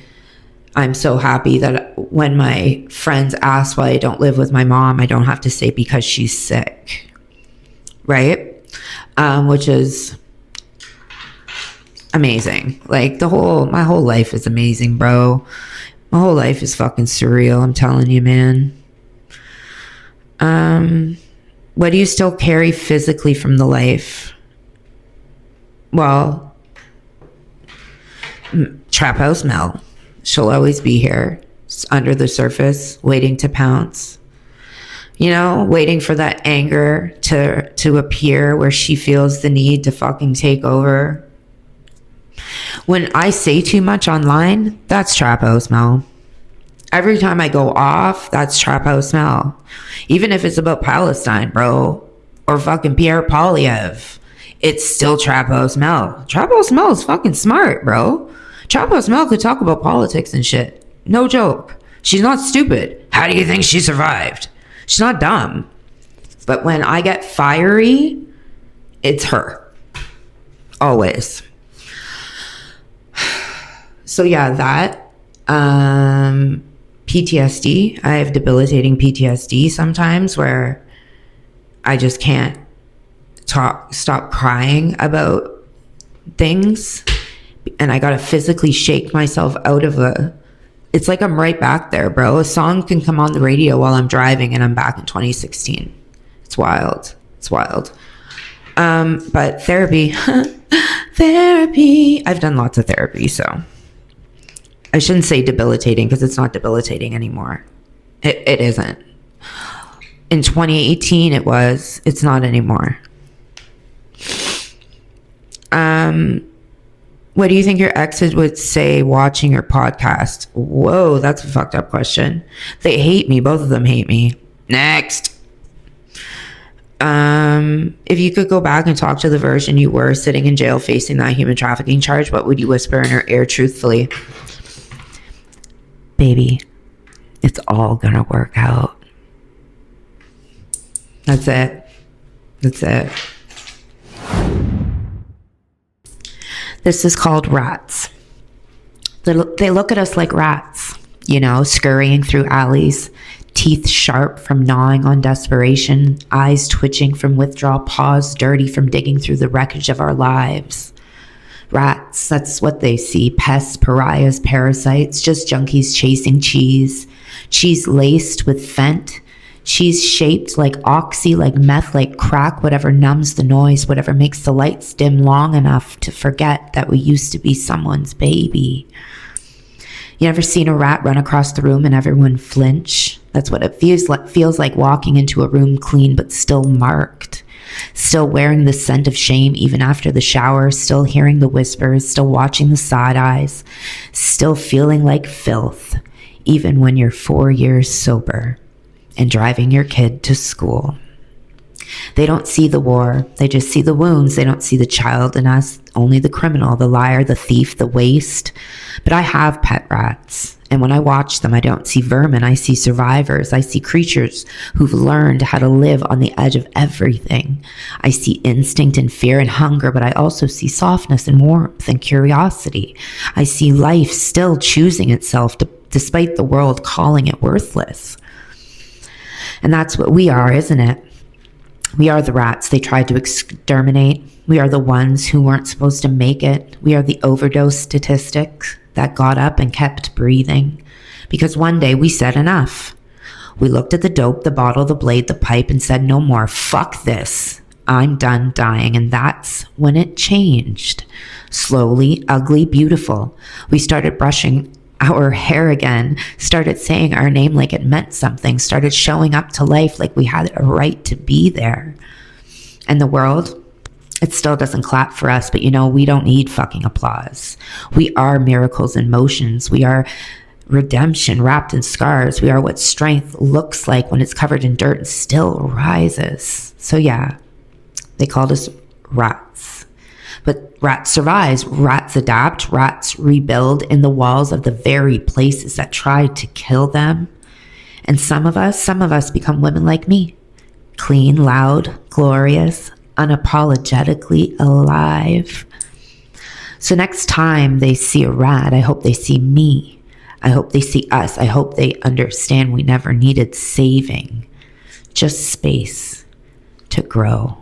I'm so happy that when my friends ask why I don't live with my mom, I don't have to say because she's sick. Right? Which is amazing. My whole life is amazing, bro. My whole life is fucking surreal. I'm telling you, man. What do you still carry physically from the life? Well, Trap House Mel. She'll always be here, under the surface, waiting to pounce. Waiting for that anger to appear where she feels the need to fucking take over. When I say too much online, that's Trap House Mel. Every time I go off, that's Trap House Mel. Even if it's about Palestine, bro, or fucking Pierre Polyev, it's still Trap House Mel. Trap House Mel is fucking smart, bro. Trap House Mel could talk about politics and shit. No joke. She's not stupid. How do you think she survived? She's not dumb. But when I get fiery, it's her. Always. So yeah, that. PTSD. I have debilitating PTSD sometimes where I just can't stop crying about things. And I gotta physically shake myself out of it's like I'm right back there, bro. A song can come on the radio while I'm driving and I'm back in 2016. It's wild. But therapy. Therapy. I've done lots of therapy, so I shouldn't say debilitating because it's not debilitating anymore. It isn't. In 2018 it was. It's not anymore. What do you think your exes would say watching your podcast? Whoa, that's a fucked up question. They hate me. Both of them hate me. Next. If you could go back and talk to the version you were sitting in jail facing that human trafficking charge, what would you whisper in her ear truthfully? Baby, it's all gonna work out. That's it. This is called rats. They look at us like rats, scurrying through alleys, teeth sharp from gnawing on desperation, eyes twitching from withdrawal, paws dirty from digging through the wreckage of our lives. Rats, that's what they see. Pests, pariahs, parasites, just junkies chasing cheese. Cheese laced with fent. Cheese shaped like oxy, like meth, like crack, whatever numbs the noise, whatever makes the lights dim long enough to forget that we used to be someone's baby. You ever seen a rat run across the room and everyone flinch? That's what it feels like walking into a room clean but still marked. Still wearing the scent of shame even after the shower, still hearing the whispers, still watching the side eyes, still feeling like filth, even when you're 4 years sober and driving your kid to school. They don't see the war. They just see the wounds. They don't see the child in us, only the criminal, the liar, the thief, the waste. But I have pet rats. And when I watch them, I don't see vermin. I see survivors. I see creatures who've learned how to live on the edge of everything. I see instinct and fear and hunger, but I also see softness and warmth and curiosity. I see life still choosing itself despite the world calling it worthless. And that's what we are, isn't it? We are the rats they tried to exterminate. We are the ones who weren't supposed to make it. We are the overdose statistics that got up and kept breathing. Because one day we said enough. We looked at the dope, the bottle, the blade, the pipe, and said no more. Fuck this. I'm done dying. And that's when it changed. Slowly, ugly, beautiful. We started brushing our hair again, started saying our name like it meant something, started showing up to life like we had a right to be there. And the world, it still doesn't clap for us, but we don't need fucking applause. We are miracles in motions. We are redemption wrapped in scars. We are what strength looks like when it's covered in dirt and still rises. So yeah, they called us rats. But rats survive, rats adapt, rats rebuild in the walls of the very places that tried to kill them. And some of us become women like me. Clean, loud, glorious, unapologetically alive. So next time they see a rat, I hope they see me. I hope they see us. I hope they understand we never needed saving. Just space to grow.